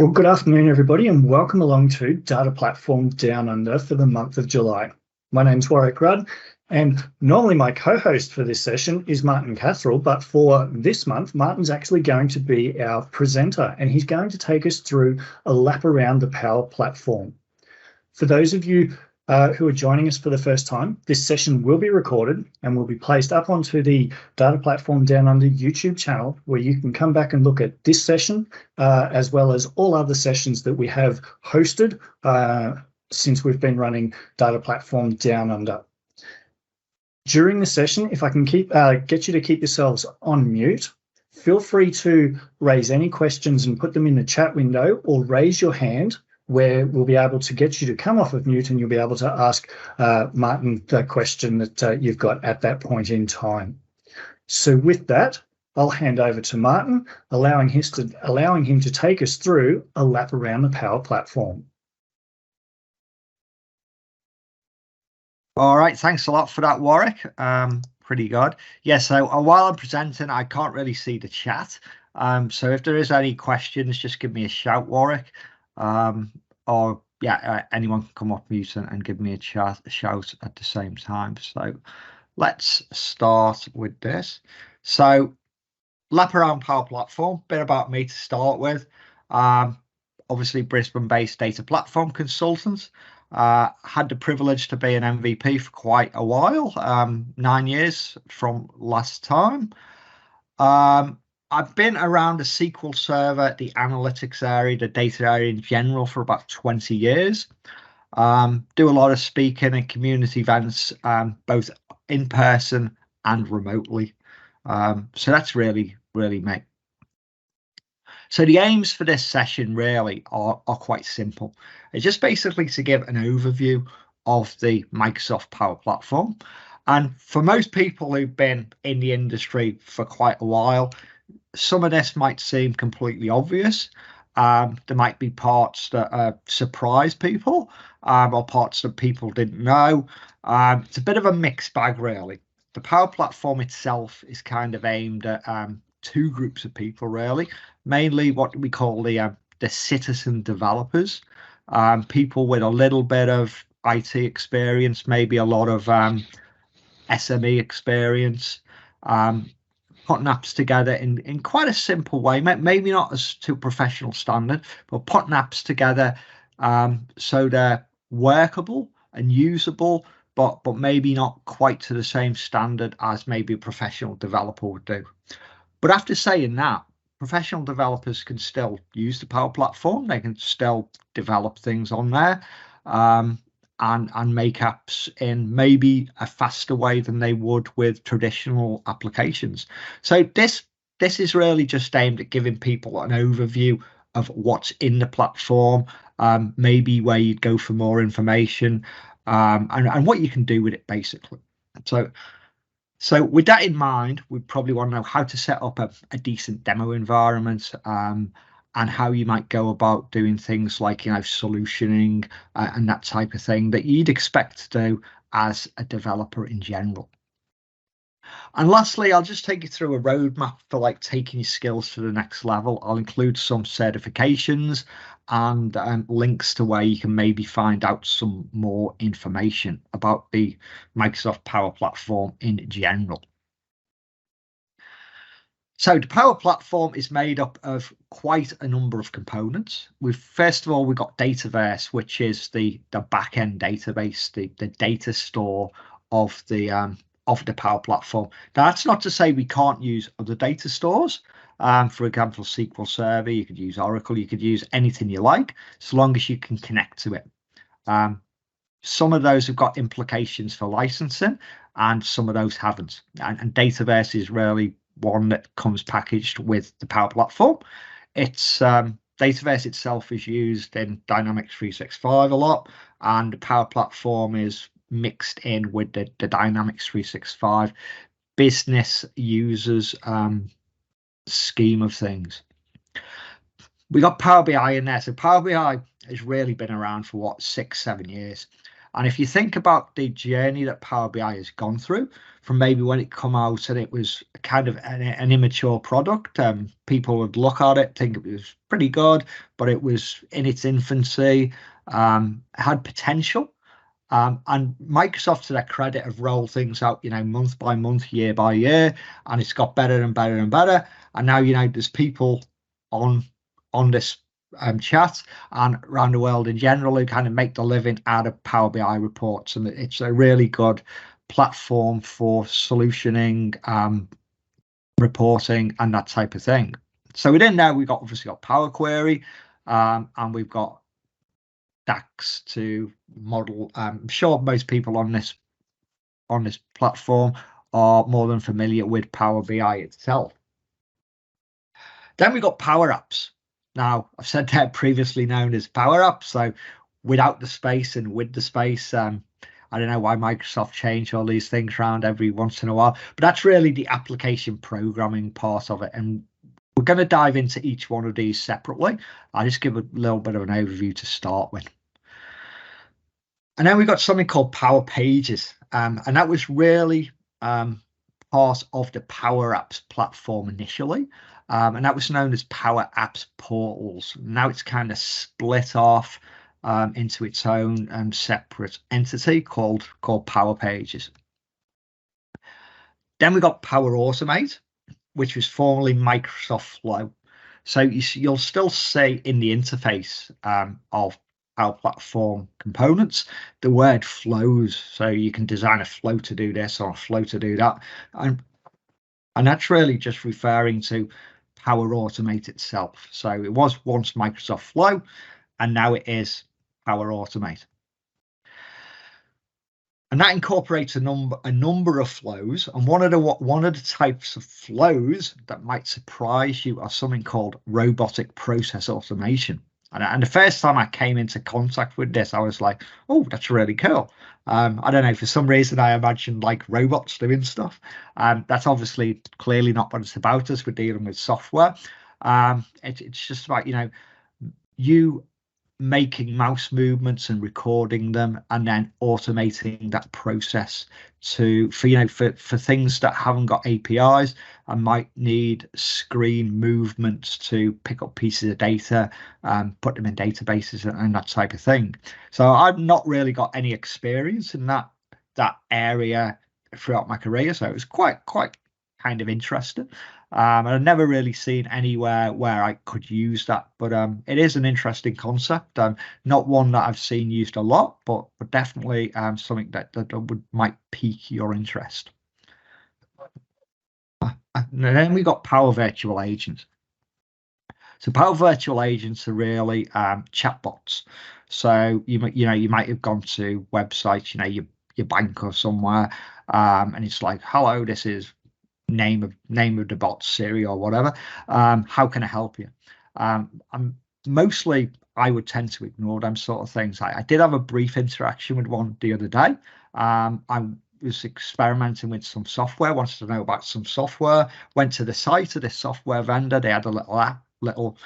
Well, good afternoon, everybody, and welcome along to Data Platform Down Under for the month of July. My name's Warwick Rudd, and normally my co-host for this session is Martin Catherall, but for this month, Martin's actually going to be our presenter, and he's going to take us through a lap around the Power Platform. For those of you who are joining us for the first time, this session will be recorded and will be placed up onto the Data Platform Down Under YouTube channel, where you can come back and look at this session, as well as all other sessions that we have hosted since we've been running Data Platform Down Under. During the session, if I can get you to keep yourselves on mute, feel free to raise any questions and put them in the chat window, or raise your hand, where we'll be able to get you to come off of mute and you'll be able to ask Martin the question that you've got at that point in time. So with that, I'll hand over to Martin, allowing him to take us through a lap around the Power Platform. All right, thanks a lot for that, Warwick. Pretty good. Yeah, so while I'm presenting, I can't really see the chat. So if there is any questions, just give me a shout, Warwick. Or yeah, anyone can come off mute and give me a shout at the same time. So let's start with this. So lap around Power Platform, bit about me to start with. Obviously Brisbane-based data platform consultant. Had the privilege to be an MVP for quite a while, 9 years from last time. I've been around the SQL Server, the analytics area, the data area in general for about 20 years. Do a lot of speaking and community events, both in person and remotely. So that's really me. So the aims for this session really are quite simple. It's just basically to give an overview of the Microsoft Power Platform. And for most people who've been in the industry for quite a while, some of this might seem completely obvious. There might be parts that surprise people, or parts that people didn't know. It's a bit of a mixed bag, really. The Power Platform itself is kind of aimed at two groups of people, really. Mainly what we call the citizen developers, people with a little bit of IT experience, maybe a lot of SME experience, putting apps together in quite a simple way, maybe not as to professional standard, but putting apps together so they're workable and usable, but maybe not quite to the same standard as maybe a professional developer would do. But after saying that, professional developers can still use the Power Platform. They can still develop things on there and make apps in maybe a faster way than they would with traditional applications. So this is really just aimed at giving people an overview of what's in the platform, maybe where you'd go for more information, and what you can do with it, basically. So with that in mind, we probably want to know how to set up a decent demo environment, and how you might go about doing things like, solutioning and that type of thing that you'd expect to do as a developer in general. And lastly, I'll just take you through a roadmap for taking your skills to the next level. I'll include some certifications and links to where you can maybe find out some more information about the Microsoft Power Platform in general. So the Power Platform is made up of quite a number of components. First of all, we've got Dataverse, which is the back-end database, the data store of the Power Platform. Now, that's not to say we can't use other data stores. For example, SQL Server, you could use Oracle, you could use anything you like, so long as you can connect to it. Some of those have got implications for licensing, and some of those haven't. And Dataverse is really one that comes packaged with the Power Platform. It's Dataverse itself is used in Dynamics 365 a lot, and the Power Platform is mixed in with the Dynamics 365 business users scheme of things. We got Power BI in there. So Power BI has really been around for 6-7 years. And if you think about the journey that Power BI has gone through, from maybe when it come out and it was kind of an immature product, people would look at it, think it was pretty good, but it was in its infancy, had potential. And Microsoft, to their credit, have rolled things out, month by month, year by year, and it's got better and better and better. And now, there's people on this chat and around the world in general who kind of make the living out of Power BI reports, and it's a really good platform for solutioning, reporting, and that type of thing. So within there, we've obviously got Power Query, and we've got DAX to model. I'm sure most people on this platform are more than familiar with Power BI itself. Then we've got Power Apps. Now, I've said they're previously known as Power Apps, so without the space and with the space. I don't know why Microsoft change all these things around every once in a while, but that's really the application programming part of it. And we're going to dive into each one of these separately. I'll just give a little bit of an overview to start with. And then we've got something called Power Pages. And that was really part of the Power Apps platform initially. And that was known as Power Apps Portals. Now it's kind of split off into its own separate entity called Power Pages. Then we got Power Automate, which was formerly Microsoft Flow. So you'll still see in the interface of Power Platform components the word flows. So you can design a flow to do this or a flow to do that. And that's really just referring to Power Automate itself. So it was once Microsoft Flow, and now it is Power Automate. And that incorporates a number of flows. And one of the types of flows that might surprise you are something called robotic process automation. And the first time I came into contact with this, I was like, oh, that's really cool. I don't know, for some reason, I imagined like robots doing stuff. That's obviously clearly not what it's about, as we're dealing with software. It's just about, you making mouse movements and recording them and then automating that process for things that haven't got APIs and might need screen movements to pick up pieces of data, put them in databases and that type of thing. So I've not really got any experience in that area throughout my career, so it was quite kind of interesting. And I've never really seen anywhere where I could use that, but it is an interesting concept. Not one that I've seen used a lot, but definitely something that might pique your interest. And then we got Power Virtual Agents. So Power Virtual Agents are really chatbots. So you might have gone to websites, your bank or somewhere, and it's like, hello, this is name of the bot, Siri or whatever. How can I help you? Mostly I would tend to ignore them sort of things. I did have a brief interaction with one the other day. I was experimenting with some software, wanted to know about some software, went to the site of this software vendor. They had a little app, well,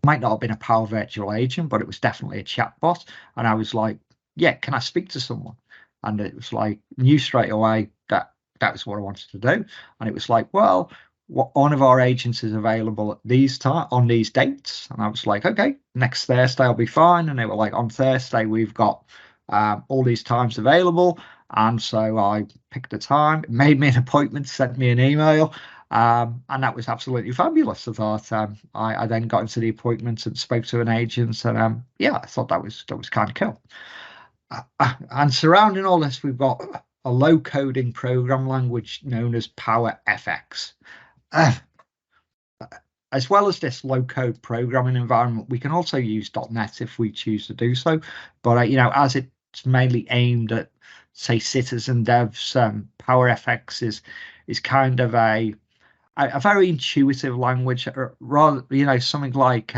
might not have been a Power Virtual Agent, but it was definitely a chatbot. And I was like, yeah, can I speak to someone? And it was like, knew straight away that was what I wanted to do. And it was like, well, one of our agents is available at on these dates. And I was like, okay, next Thursday I'll be fine. And they were like, on Thursday we've got all these times available. And so I picked a time, made me an appointment, sent me an email, and that was absolutely fabulous. I thought I then got into the appointment and spoke to an agent, and yeah, I thought that was kind of cool. And surrounding all this, we've got a low coding program language known as PowerFX. As well as this low code programming environment, we can also use .NET if we choose to do so. But as it's mainly aimed at, say, citizen devs, PowerFX is kind of a very intuitive language, rather something like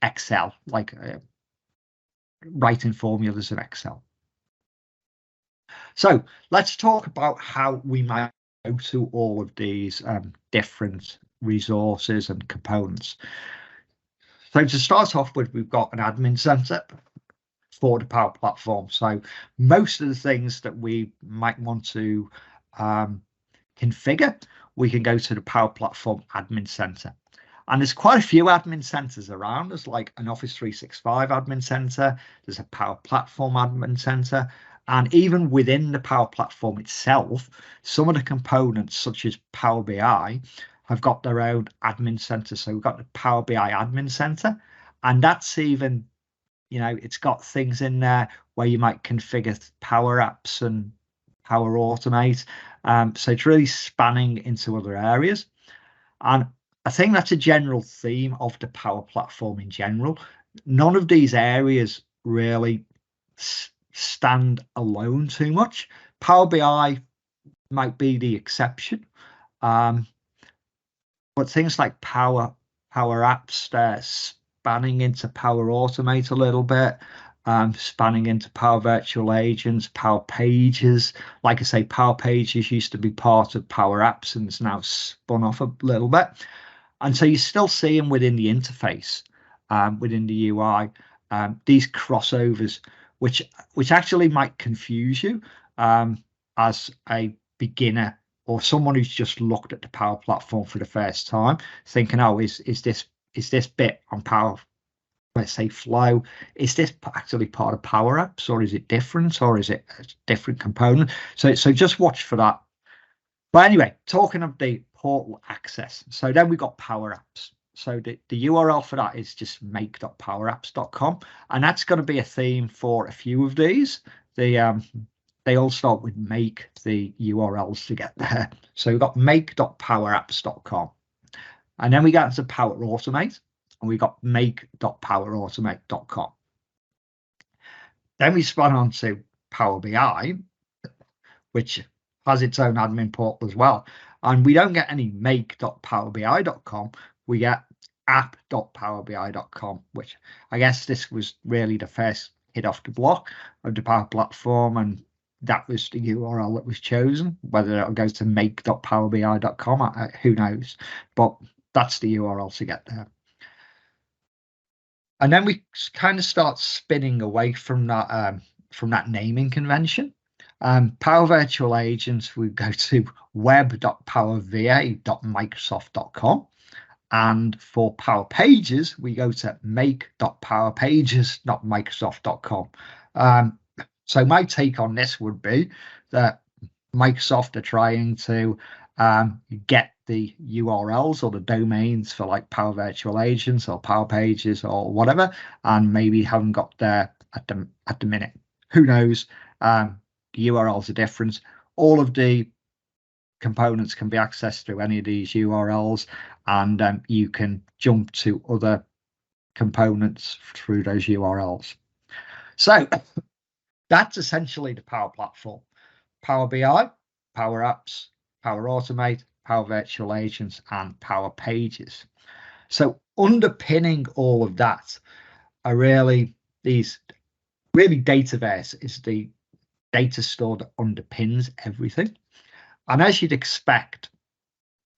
Excel, like writing formulas in Excel. So let's talk about how we might go to all of these different resources and components. So to start off with, we've got an admin center. for the Power Platform. So most of the things that we might want to configure, we can go to the Power Platform Admin Center. And there's quite a few admin centers around. There's like an Office 365 admin center. There's a Power Platform admin center. And even within the Power Platform itself, some of the components, such as Power BI, have got their own admin center. So we've got the Power BI admin center. And that's even, it's got things in there where you might configure Power Apps and Power Automate. So it's really spanning into other areas. And I think that's a general theme of the Power Platform in general. None of these areas really stand alone too much. Power BI might be the exception, but things like Power Apps, they're spanning into Power Automate a little bit, spanning into Power Virtual Agents, Power Pages. Like I say, Power Pages used to be part of Power Apps and it's now spun off a little bit. And so you still see them within the interface, within the UI, these crossovers, which actually might confuse you as a beginner or someone who's just looked at the Power Platform for the first time, thinking, oh, is this bit on Power, let's say Flow, is this actually part of Power Apps, or is it different, or is it a different component? So just watch for that. But anyway, talking of the portal access, so then we've got Power Apps. So the URL for that is just make.powerapps.com, and that's going to be a theme for a few of these. They all start with make, the URLs to get there. So we've got make.powerapps.com, and then we got into Power Automate, and we got make.powerautomate.com. Then we spun on to Power BI, which has its own admin portal as well. And we don't get any make.powerbi.com. We get app.powerbi.com, which I guess this was really the first hit off the block of the Power Platform. And that was the URL that was chosen. Whether it'll go to make.powerbi.com, who knows? But that's the URL to get there. And then we kind of start spinning away from that naming convention. Power Virtual Agents, we go to web.powerva.microsoft.com. And for Power Pages, we go to make.powerpages.microsoft.com. So my take on this would be that Microsoft are trying to get the URLs or the domains for like Power Virtual Agents or Power Pages or whatever, and maybe haven't got there at the minute. Who knows? The URLs are different. All of the components can be accessed through any of these URLs, and you can jump to other components through those URLs. So that's essentially the Power Platform: Power BI, Power Apps, Power Automate, Power Virtual Agents, and Power Pages. So underpinning all of that are really Dataverse is the data store that underpins everything. And as you'd expect,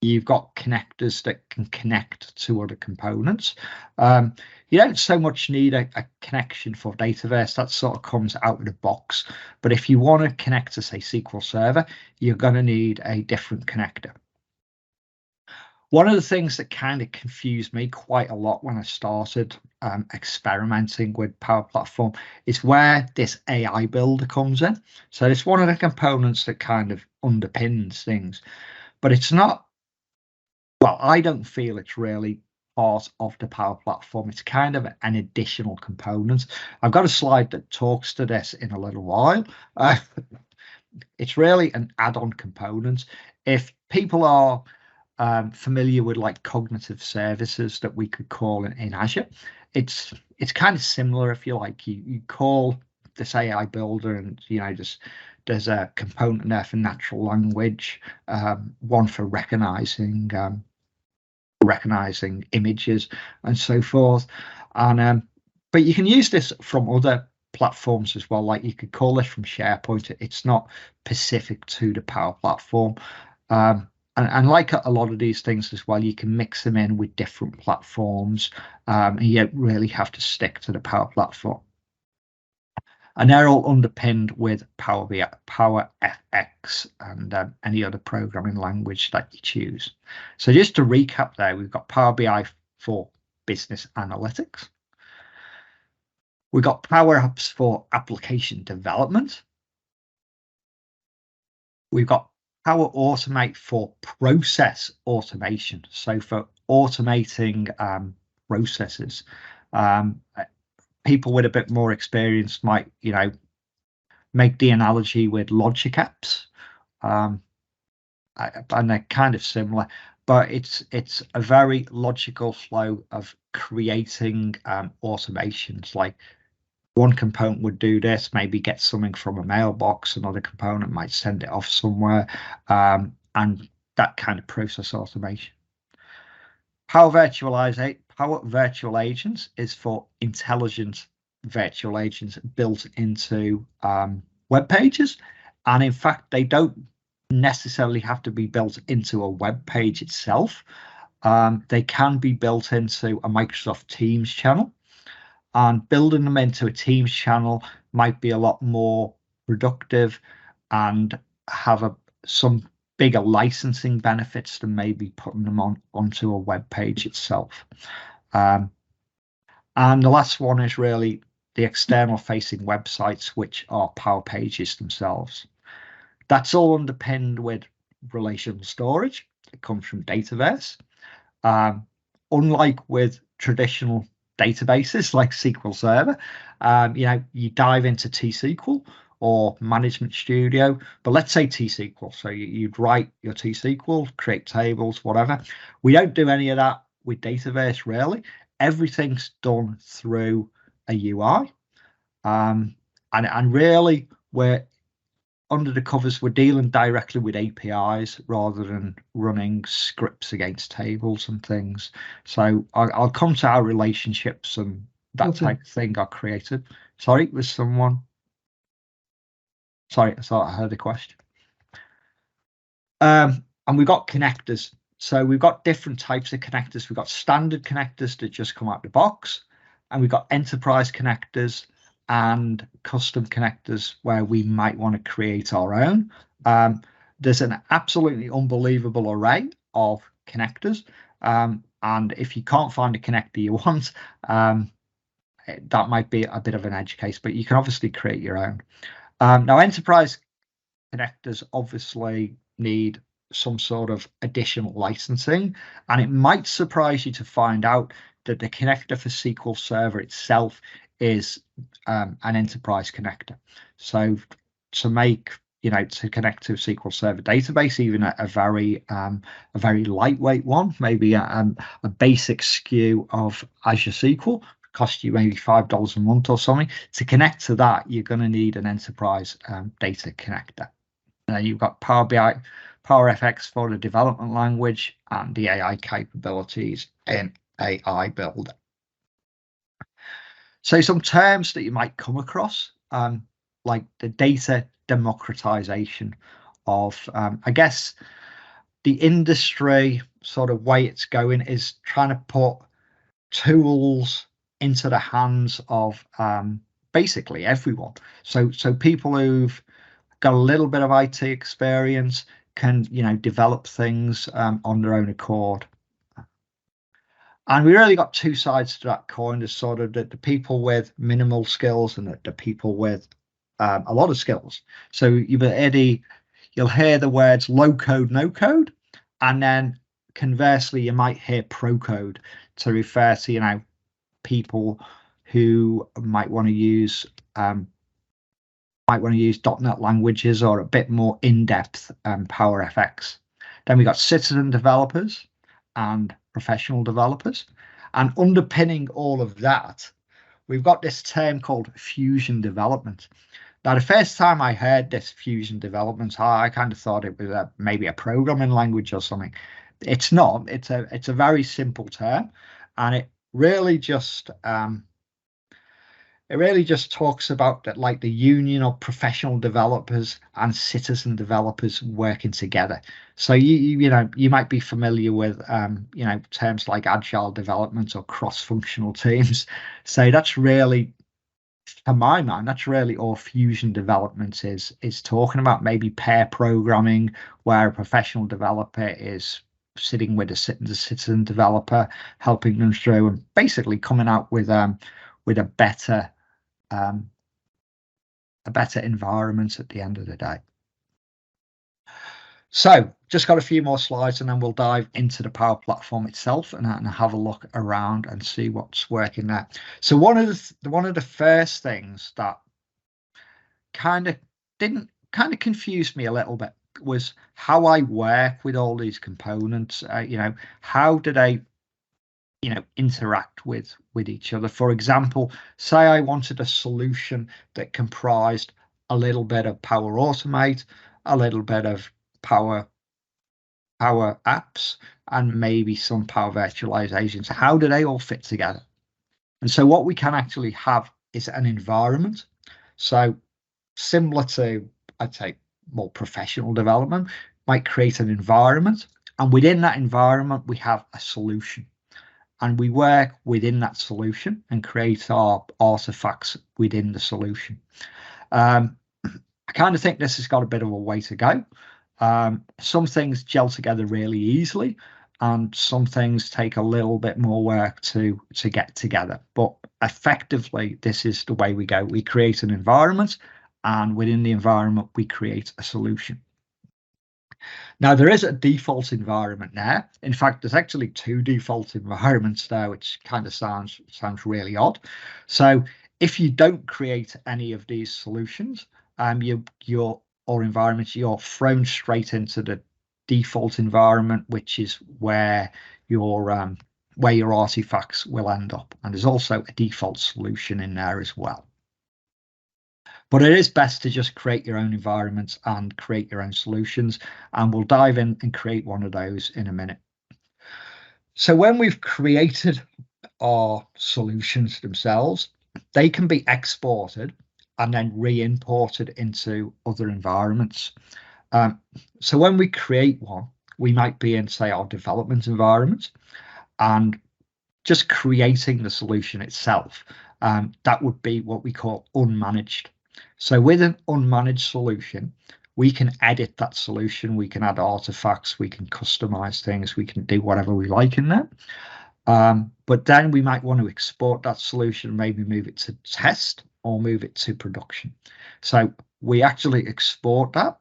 you've got connectors that can connect to other components. You don't so much need a connection for Dataverse. That sort of comes out of the box. But if you want to connect to, say, SQL Server, you're going to need a different connector. One of the things that kind of confused me quite a lot when I started experimenting with Power Platform is where this AI builder comes in. So it's one of the components that kind of underpins things, but it's not, well, I don't feel it's really part of the Power Platform. It's kind of an additional component. I've got a slide that talks to this in a little while. It's really an add-on component. If people are familiar with like cognitive services that we could call in Azure, it's kind of similar. If you like, you call this AI builder, and just there's a component there for natural language, one for recognizing images and so forth. And but you can use this from other platforms as well. Like you could call this from SharePoint. It's not specific to the Power Platform. And like a lot of these things as well, you can mix them in with different platforms, and you don't really have to stick to the Power Platform. And they're all underpinned with Power BI, Power FX, and any other programming language that you choose. So just to recap there, we've got Power BI for business analytics. We've got Power Apps for application development. We've got Power Automate for process automation. So for automating processes. People with a bit more experience might, make the analogy with logic apps, and they're kind of similar, but it's a very logical flow of creating automations. Like one component would do this, maybe get something from a mailbox, another component might send it off somewhere, and that kind of process automation. Power Virtual Agents is for intelligent virtual agents built into web pages, and in fact they don't necessarily have to be built into a web page itself. They can be built into a Microsoft Teams channel, and building them into a Teams channel might be a lot more productive and have some bigger licensing benefits than maybe putting them onto a web page itself. And the last one is really the external facing websites, which are Power Pages themselves. That's all underpinned with relational storage. It comes from Dataverse. Unlike with traditional databases like SQL Server, you dive into T-SQL or Management Studio, but let's say T-SQL. So you'd write your T-SQL, create tables, whatever. We don't do any of that with Dataverse, really. Everything's done through a UI. And really, we're under the covers, we're dealing directly with APIs rather than running scripts against tables and things. So I'll come to our relationships and that type of thing got created. Sorry, was someone? Sorry, I thought I heard a question. And we've got connectors. So we've got different types of connectors. We've got standard connectors that just come out the box, and we've got enterprise connectors and custom connectors where we might want to create our own. There's an absolutely unbelievable array of connectors. And if you can't find a connector you want, that might be a bit of an edge case, but you can obviously create your own. Now, enterprise connectors obviously need some sort of additional licensing, and it might surprise you to find out that the connector for SQL Server itself is an enterprise connector. So to make, to connect to a SQL Server database, even a very lightweight one, maybe a basic SKU of Azure SQL, cost you maybe $5 a month or something. To connect to that, you're going to need an enterprise data connector. You've got Power BI, Power FX for the development language, and the AI capabilities in AI Builder. So some terms that you might come across, like the data democratization of, I guess, the industry sort of way it's going is trying to put tools into the hands of basically everyone. So people who've got a little bit of IT experience can, develop things on their own accord. And we really got two sides to that coin. There's sort of the people with minimal skills and the people with a lot of skills. So you'll hear the words low code, no code, and then conversely, you might hear pro code to refer to, people who might want to use .NET languages or a bit more in-depth Power FX. Then we got citizen developers and professional developers, and underpinning all of that, we've got this term called fusion development. Now, the first time I heard this fusion development, I kind of thought it was maybe a programming language or something. It's not. It's a very simple term, and it really just talks about that, like the union of professional developers and citizen developers working together. So you might be familiar with terms like agile development or cross-functional teams. So that's really to my mind, that's really all Fusion development is talking about. Maybe pair programming, where a professional developer is sitting with a citizen developer, helping them through and basically coming out with a better environment at the end of the day. So just got a few more slides and then we'll dive into the Power Platform itself and have a look around and see what's working there. So one of the first things that kind of confused me a little bit was how I work with all these components. How do they interact with each other? For example, say I wanted a solution that comprised a little bit of Power Automate, a little bit of Power Apps, and maybe some Power Virtualizations. How do they all fit together? And so what we can actually have is an environment. So similar to, I'd say, more professional development, might create an environment, and within that environment we have a solution, and we work within that solution and create our artifacts within the solution. I kind of think this has got a bit of a way to go. Some things gel together really easily, and some things take a little bit more work to get together. But effectively, this is the way we go. We create an environment, and within the environment, we create a solution. Now, there is a default environment there. In fact, there's actually two default environments there, which kind of sounds really odd. So if you don't create any of these solutions, or environments, you're thrown straight into the default environment, which is where your artifacts will end up. And there's also a default solution in there as well. But it is best to just create your own environments and create your own solutions. And we'll dive in and create one of those in a minute. So when we've created our solutions themselves, they can be exported and then re-imported into other environments. So when we create one, we might be in, say, our development environment, and just creating the solution itself. That would be what we call unmanaged. So with an unmanaged solution, we can edit that solution, we can add artifacts, we can customize things, we can do whatever we like in there. But then we might want to export that solution, maybe move it to test or move it to production. So we actually export that,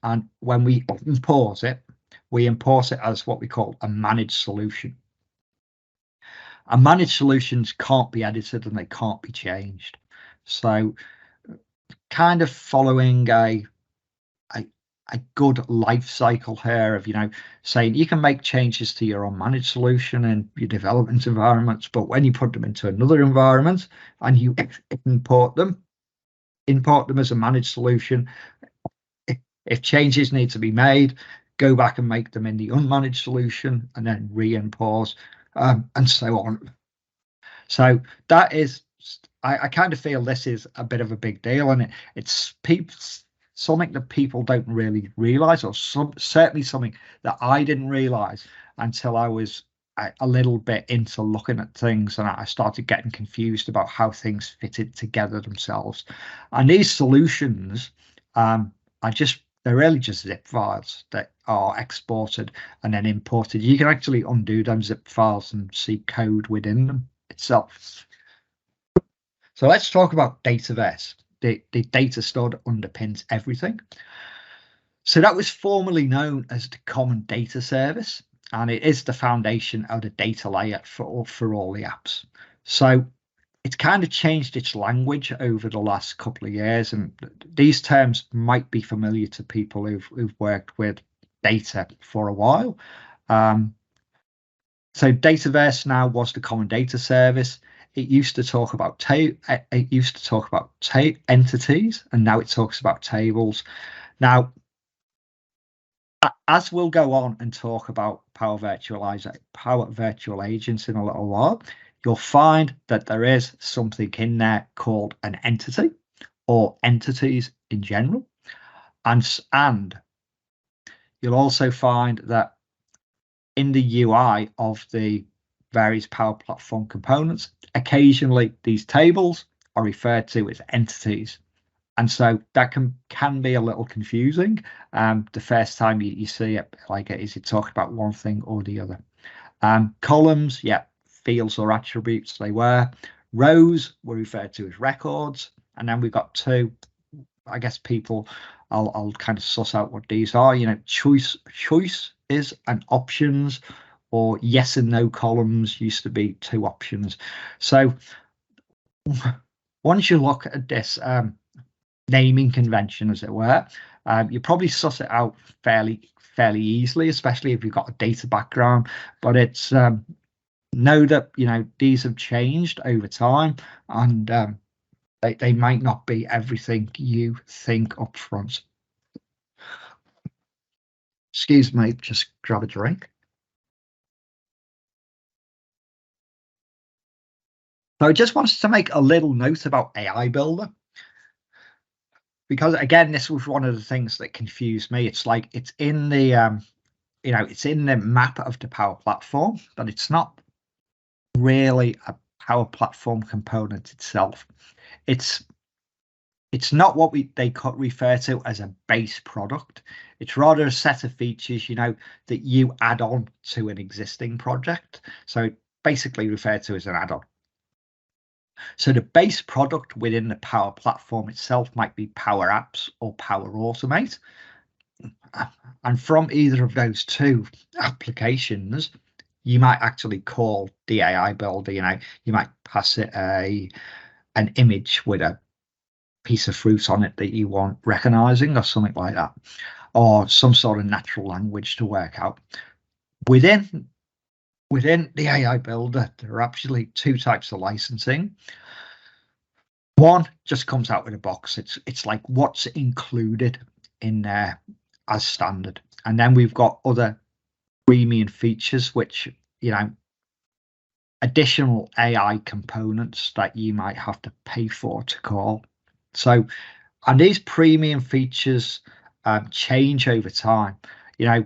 and when we import it as what we call a managed solution. And managed solutions can't be edited and they can't be changed. So kind of following a good life cycle here of, saying you can make changes to your unmanaged solution and your development environments, but when you put them into another environment and you import them as a managed solution, if changes need to be made, go back and make them in the unmanaged solution and then re-import, and so on. So that is, I kind of feel this is a bit of a big deal, and it's something that people don't really realize, or certainly something that I didn't realize until I was a little bit into looking at things, and I started getting confused about how things fitted together themselves. And these solutions they're really just zip files that are exported and then imported. You can actually undo them zip files and see code within them itself. So let's talk about Dataverse. The data store that underpins everything. So that was formerly known as the Common Data Service, and it is the foundation of the data layer for all the apps. So it's kind of changed its language over the last couple of years, and these terms might be familiar to people who've worked with data for a while. So Dataverse now was the Common Data Service. It used to talk about entities, and now it talks about tables. Now, as we'll go on and talk about Power Virtual Agents in a little while, you'll find that there is something in there called an entity, or entities in general, and you'll also find that in the UI of the various Power Platform components, occasionally these tables are referred to as entities. And so that can be a little confusing. The first time you see it, like, is it talking about one thing or the other? Columns, yeah, fields or attributes, they were. Rows were referred to as records. And then we've got two, I guess people, I'll kind of suss out what these are. You know, choice is and options, or yes and no columns used to be two options. So once you look at this naming convention, as it were, you probably suss it out fairly easily, especially if you've got a data background. But it's know that, you know, these have changed over time, and they might not be everything you think up front. Excuse me, just grab a drink. So I just wanted to make a little note about AI Builder, because again, this was one of the things that confused me. It's like it's in the you know, it's in the map of the Power Platform, but it's not really a Power Platform component itself. It's not what they could refer to as a base product. It's rather a set of features, you know, that you add on to an existing project. So basically referred to as an add-on. So the base product within the Power Platform itself might be Power Apps or Power Automate. And from either of those two applications, you might actually call the AI Builder. You know, you might pass it an image with a piece of fruit on it that you want recognizing, or something like that, or some sort of natural language to work out. Within the AI Builder, there are actually two types of licensing. One just comes out with a box. It's like what's included in there as standard. And then we've got other premium features, which, you know, additional AI components that you might have to pay for to call. So, and these premium features change over time. You know,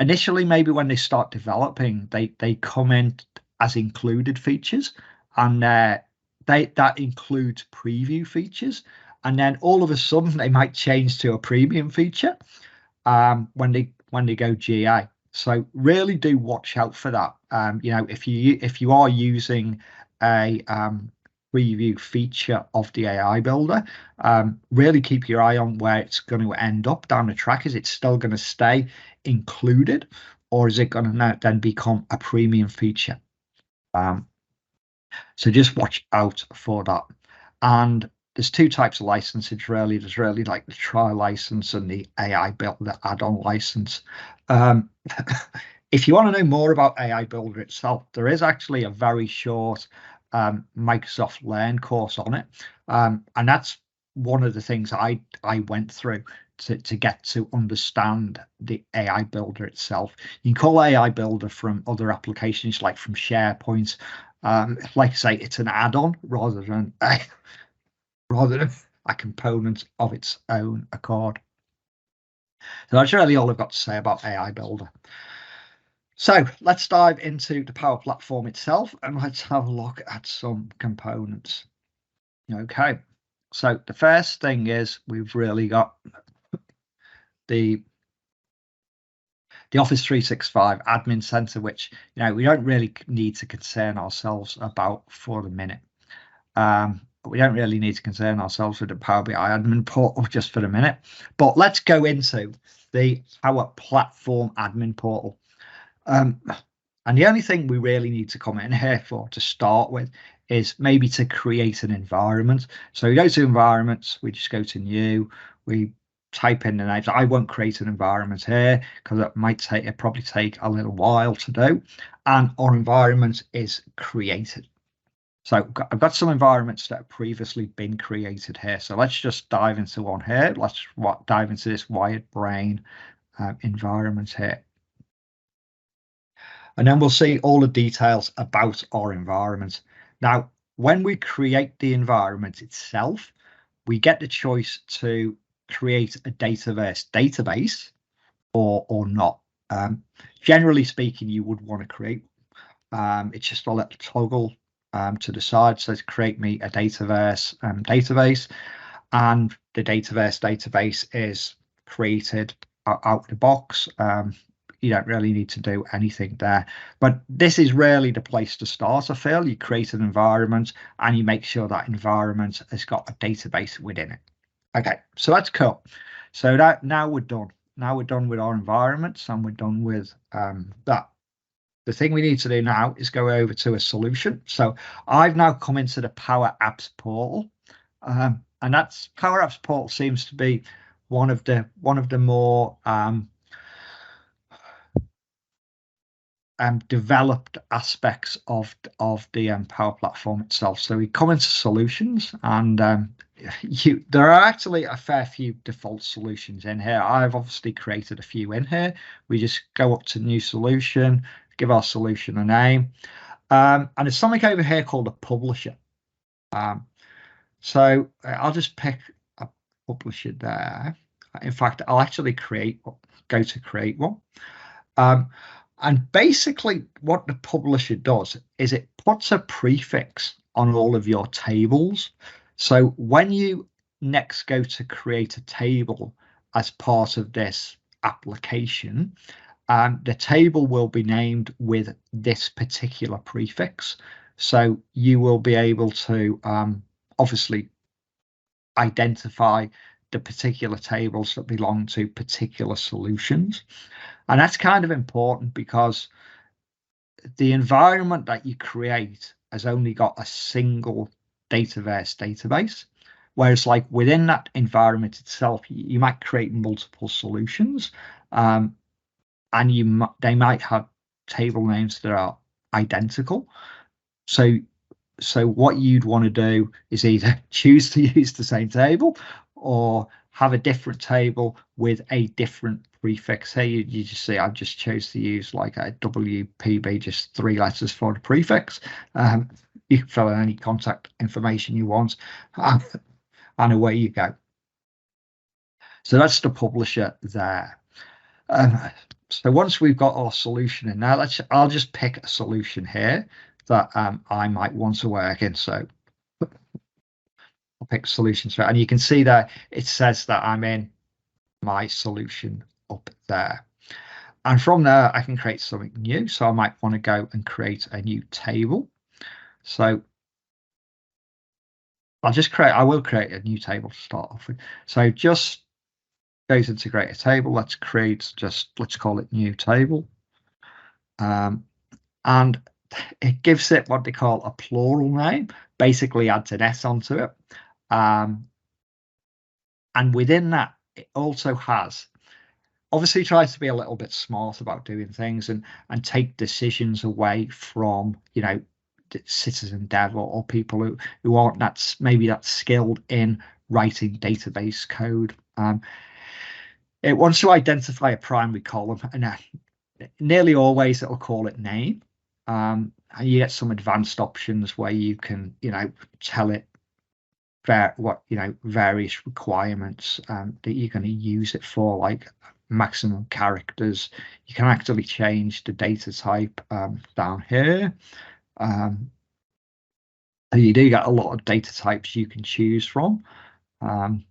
initially, maybe when they start developing, they come in as included features, and that includes preview features. And then all of a sudden, they might change to a premium feature when they go GA. So really do watch out for that. You know, if you are using a preview feature of the AI Builder, really keep your eye on where it's going to end up down the track. Is it still going to stay included, or is it going to now then become a premium feature? So just watch out for that. And there's two types of licenses, really. There's really like the trial license and the AI Builder add-on license. If you want to know more about AI Builder itself, there is actually a very short Microsoft Learn course on it. And that's one of the things I went through to get to understand the AI Builder itself. You can call AI Builder from other applications, like from SharePoint. Like I say, it's an add-on rather than a component of its own accord. So that's really all I've got to say about AI Builder. So let's dive into the Power Platform itself, and let's have a look at some components. Okay, so the first thing is we've really got the Office 365 Admin Center, which, you know, we don't really need to concern ourselves about for the minute. We don't really need to concern ourselves with the Power BI Admin Portal just for the minute. But let's go into the Power Platform Admin Portal. And the only thing we really need to come in here for to start with is maybe to create an environment. So we go to environments, we just go to new, we type in the names. I won't create an environment here because it probably take a little while to do. And our environment is created. So I've got some environments that have previously been created here. So let's just dive into one here. Let's dive into this Wired Brain environment here. And then we'll see all the details about our environment. Now, when we create the environment itself, we get the choice to create a database or not. Generally speaking, you would want to create. It's just a little toggle to the side. So to create me a Dataverse database, and the database is created out the box. You don't really need to do anything there, but this is really the place to start. I feel you create an environment and you make sure that environment has got a database within it. Okay, so that's cool. So that now we're done. Now we're done with our environments and we're done with that. The thing we need to do now is go over to a solution. So I've now come into the Power Apps portal, and that's Power Apps portal seems to be one of the more developed aspects of the Power Platform itself. So we come into solutions, and there are actually a fair few default solutions in here. I've obviously created a few in here. We just go up to new solution, give our solution a name, and there's something over here called a publisher. So I'll just pick a publisher there. In fact, I'll actually go to create one. And basically what the publisher does is it puts a prefix on all of your tables. So when you next go to create a table as part of this application, the table will be named with this particular prefix. So you will be able to obviously identify the particular tables that belong to particular solutions. And that's kind of important because the environment that you create has only got a single Dataverse database, whereas like within that environment itself, you might create multiple solutions, and they might have table names that are identical. So what you'd want to do is either choose to use the same table or have a different table with a different prefix. Here you just see I've just chose to use like a WPB, just 3 letters for the prefix. You can fill in any contact information you want, and away you go. So that's the publisher there. So once we've got our solution in there, I'll just pick a solution here that I might want to work in. So I'll pick solutions, and you can see that it says that I'm in my solution up there. And from there, I can create something new. So I might want to go and create a new table. So I will create a new table to start off with. So just goes into create a table. Let's call it new table. And it gives it what they call a plural name, basically adds an S onto it. And within that, it also has, obviously tries to be a little bit smart about doing things and take decisions away from, citizen dev or people who aren't maybe that skilled in writing database code. It wants to identify a primary column, and nearly always it'll call it name. And you get some advanced options where you can, tell it various requirements that you're going to use it for, like maximum characters. You can actually change the data type down here. And you do get a lot of data types you can choose from. You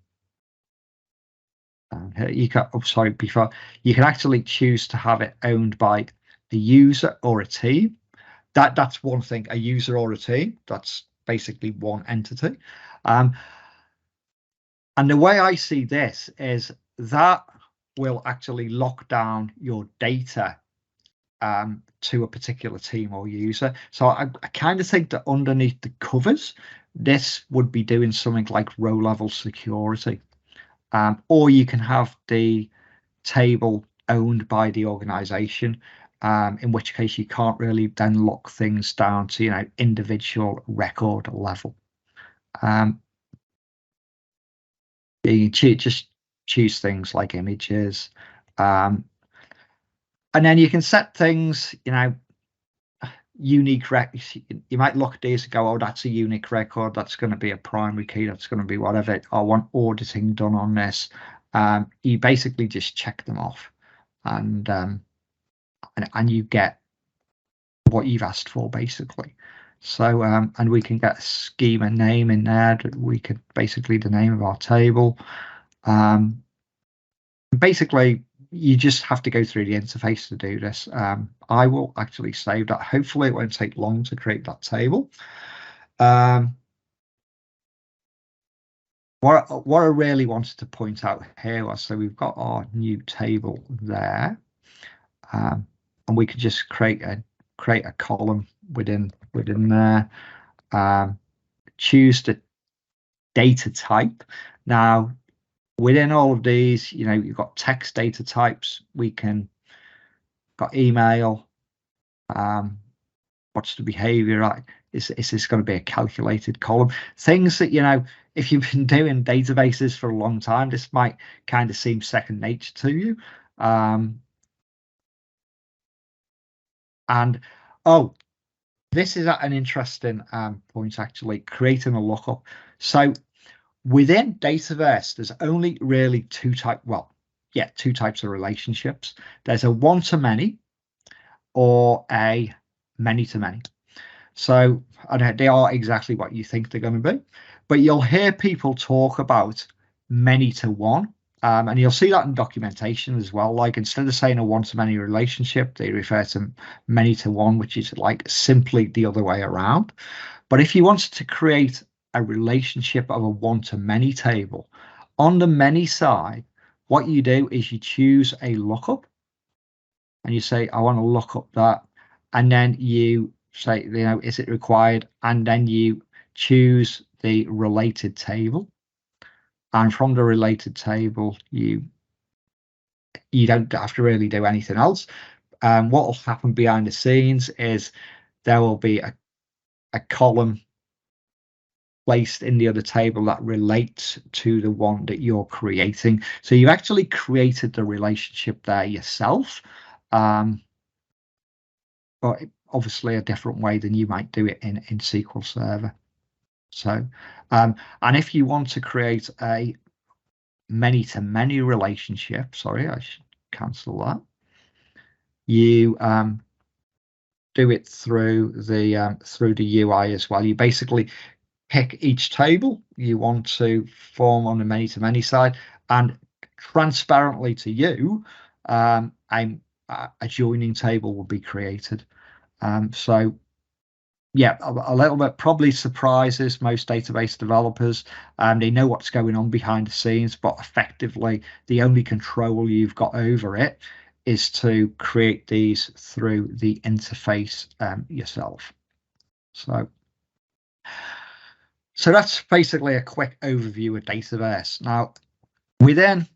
can actually choose to have it owned by a user or a team. That's one thing, a user or a team. That's basically one entity. And the way I see this is that will actually lock down your data to a particular team or user. So I kind of think that underneath the covers, this would be doing something like row level security. Or you can have the table owned by the organization, in which case you can't really then lock things down to individual record level. You can just choose things like images, and then you can set things, unique records. You might look at these and go, oh, that's a unique record, that's going to be a primary key, that's going to be whatever. I want auditing done on this. You basically just check them off, and you get what you've asked for, basically. So, and we can get a schema name in there. We could basically the name of our table. Basically, you just have to go through the interface to do this. I will actually save that. Hopefully, it won't take long to create that table. What I really wanted to point out here was, so we've got our new table there, and we could just create a column within there. Choose the data type. Now, within all of these, you've got text data types. We can got email. What's the behavior like? Is this going to be a calculated column? Things that, if you've been doing databases for a long time, this might kind of seem second nature to you. And this is an interesting point, actually, creating a lookup. So within Dataverse, there's only really two types of relationships. There's a one-to-many or a many-to-many. So they are exactly what you think they're going to be. But you'll hear people talk about many-to-one. And you'll see that in documentation as well. Like, instead of saying a one-to-many relationship, they refer to many-to-one, which is like simply the other way around. But if you wanted to create a relationship of a one-to-many table, on the many side, what you do is you choose a lookup, and you say, I want to look up that, and then you say, is it required? And then you choose the related table. And from the related table, you don't have to really do anything else. What will happen behind the scenes is there will be a column placed in the other table that relates to the one that you're creating. So you've actually created the relationship there yourself, but obviously a different way than you might do it in SQL Server. So, and if you want to create a many-to-many relationship, sorry, I should cancel that. You do it through the UI as well. You basically pick each table you want to form on the many-to-many side, and transparently to you, a joining table will be created. So yeah, a little bit probably surprises most database developers. They know what's going on behind the scenes, but effectively the only control you've got over it is to create these through the interface yourself. So that's basically a quick overview of Dataverse. Now, within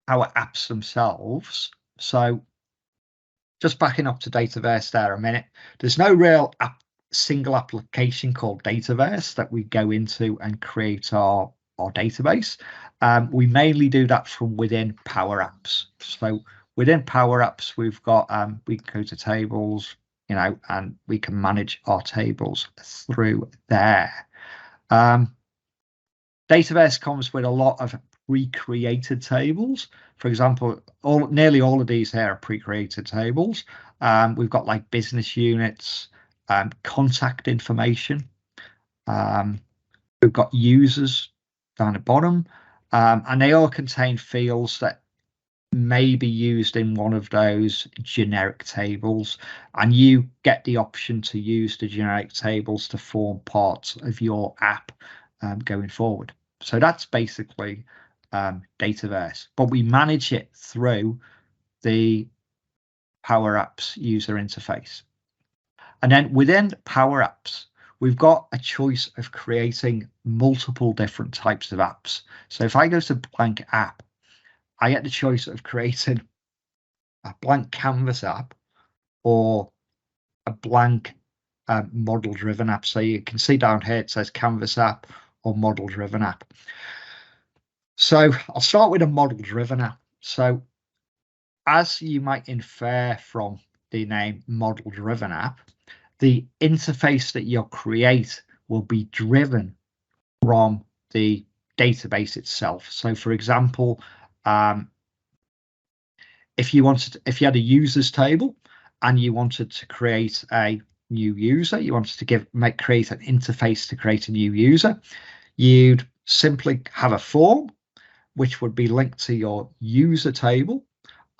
our apps themselves, so just backing up to Dataverse there a minute, there's no real single application called Dataverse that we go into and create our database. We mainly do that from within Power Apps. So within Power Apps, we've got we can go to tables, and we can manage our tables through there. Dataverse comes with a lot of pre-created tables. For example, nearly all of these here are pre-created tables. We've got like business units, contact information. We've got users down the bottom, and they all contain fields that may be used in one of those generic tables, and you get the option to use the generic tables to form parts of your app going forward. So that's basically Dataverse, but we manage it through the Power Apps user interface. And then within Power Apps, we've got a choice of creating multiple different types of apps. So if I go to blank app, I get the choice of creating a blank canvas app or a blank model-driven app. So you can see down here, it says canvas app or model-driven app. So I'll start with a model-driven app. So as you might infer from the name model-driven app, the interface that you'll create will be driven from the database itself. So for example, if you had a users table and you wanted to create a new user. You wanted to create an interface to create a new user. You'd simply have a form which would be linked to your user table,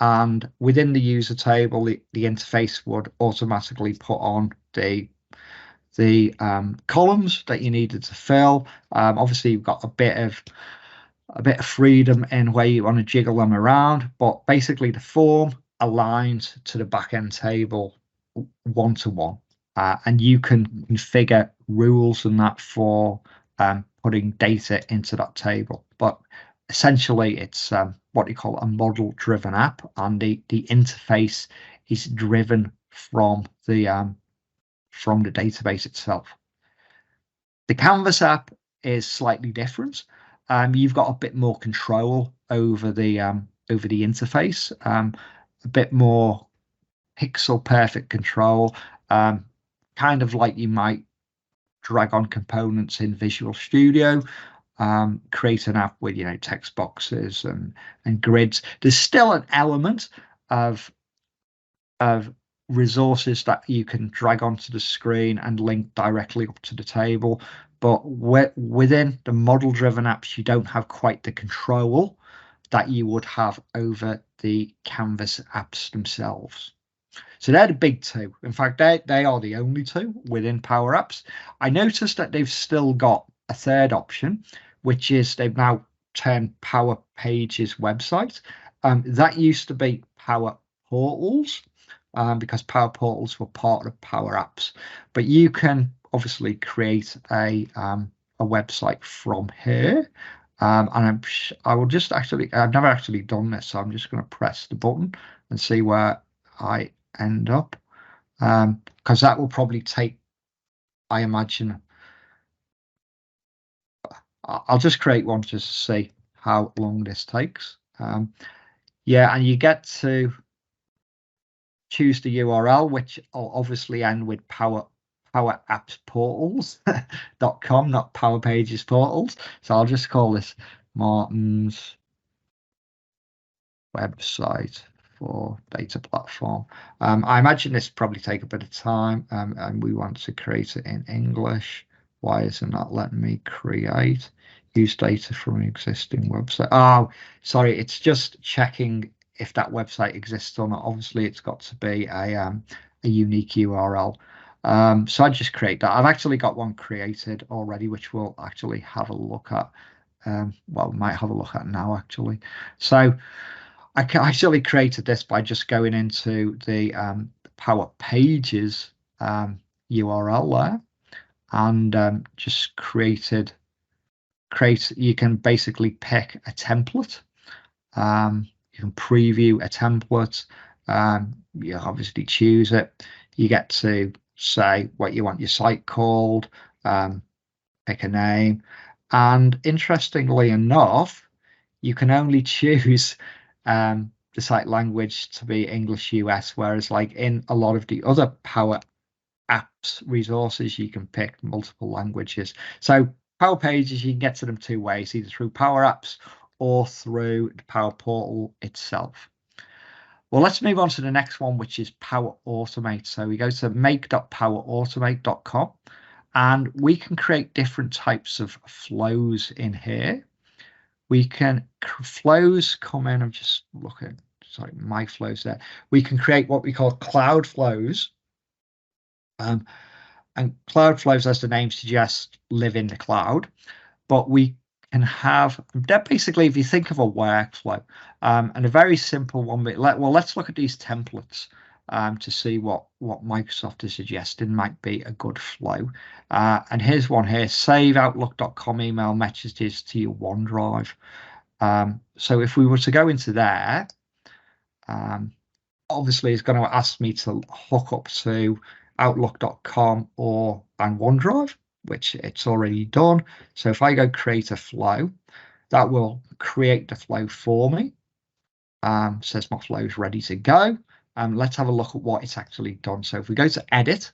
and within the user table, the interface would automatically put on the columns that you needed to fill. Obviously, you've got a bit of freedom in where you want to jiggle them around, but basically the form aligns to the backend table one-to-one, and you can configure rules and that for putting data into that table. But essentially, it's what you call a model-driven app, and the interface is driven from the database itself. The Canvas app is slightly different. You've got a bit more control over the interface, a bit more pixel perfect control, kind of like you might drag on components in Visual Studio, create an app with text boxes and grids. There's still an element of resources that you can drag onto the screen and link directly up to the table, but within the model-driven apps, you don't have quite the control that you would have over the Canvas apps themselves. So they're the big two. In fact, they are the only two within Power Apps. I noticed that they've still got a third option, which is they've now turned Power Pages website. That used to be Power Portals, because Power Portals were part of Power Apps. But you can obviously create a website from here. And I will just I've never actually done this, so I'm just going to press the button and see where I end up, because that will probably take, I imagine, I'll just create one just to see how long this takes. Yeah, and you get to choose the URL, which will obviously end with powerappsportals.com, not Power Pages Portals. So I'll just call this Martin's website for data platform. I imagine this probably take a bit of time, and we want to create it in English. Why isn't that letting me create? Use data from an existing website. Oh, sorry, it's just checking if that website exists or not. Obviously, it's got to be a unique URL. So I just create that. I've actually got one created already, which we'll actually have a look at. Well, we might have a look at now, actually. So I actually created this by just going into the Power Pages URL there, and just you can basically pick a template. You can preview a template. You obviously choose it. You get to say what you want your site called, pick a name, and interestingly enough, you can only choose the site language to be English US, whereas like in a lot of the other Power Apps resources, you can pick multiple languages. So Power Pages, you can get to them two ways, either through Power Apps or through the Power Portal itself. Well, let's move on to the next one, which is Power Automate. So we go to make.powerautomate.com, and we can create different types of flows in here. We can flows come in. I'm just looking, sorry, my flows there. We can create what we call cloud flows. And cloud flows, as the name suggests, live in the cloud. But we can have, that basically, if you think of a workflow, and a very simple one, let's look at these templates to see what Microsoft is suggesting might be a good flow. And here's one here: save outlook.com email messages to your OneDrive. So if we were to go into there, obviously it's going to ask me to hook up to outlook.com and OneDrive, which it's already done. So if I go create a flow, that will create the flow for me. Says my flow is ready to go. Let's have a look at what it's actually done. So if we go to edit,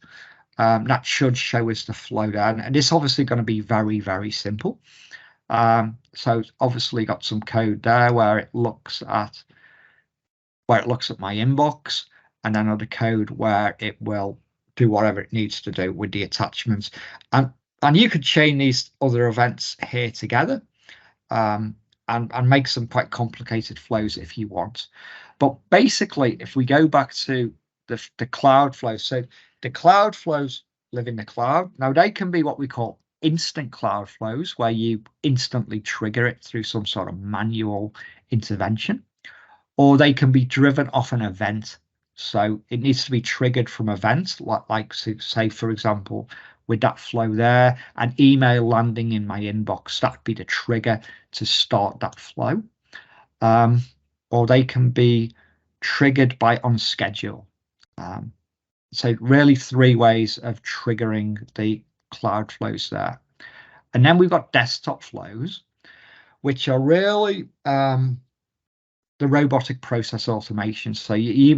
that should show us the flow down, and it's obviously going to be very, very simple. So it's obviously got some code there where it looks at my inbox, and then other code where it will do whatever it needs to do with the attachments. And you could chain these other events here together and make some quite complicated flows if you want. But basically, if we go back to the cloud flows, so the cloud flows live in the cloud. Now, they can be what we call instant cloud flows, where you instantly trigger it through some sort of manual intervention, or they can be driven off an event. So it needs to be triggered from events, like say, for example, with that flow there, an email landing in my inbox, that'd be the trigger to start that flow. Or they can be triggered by on schedule. So really 3 ways of triggering the cloud flows there. And then we've got desktop flows, which are really the robotic process automation. So you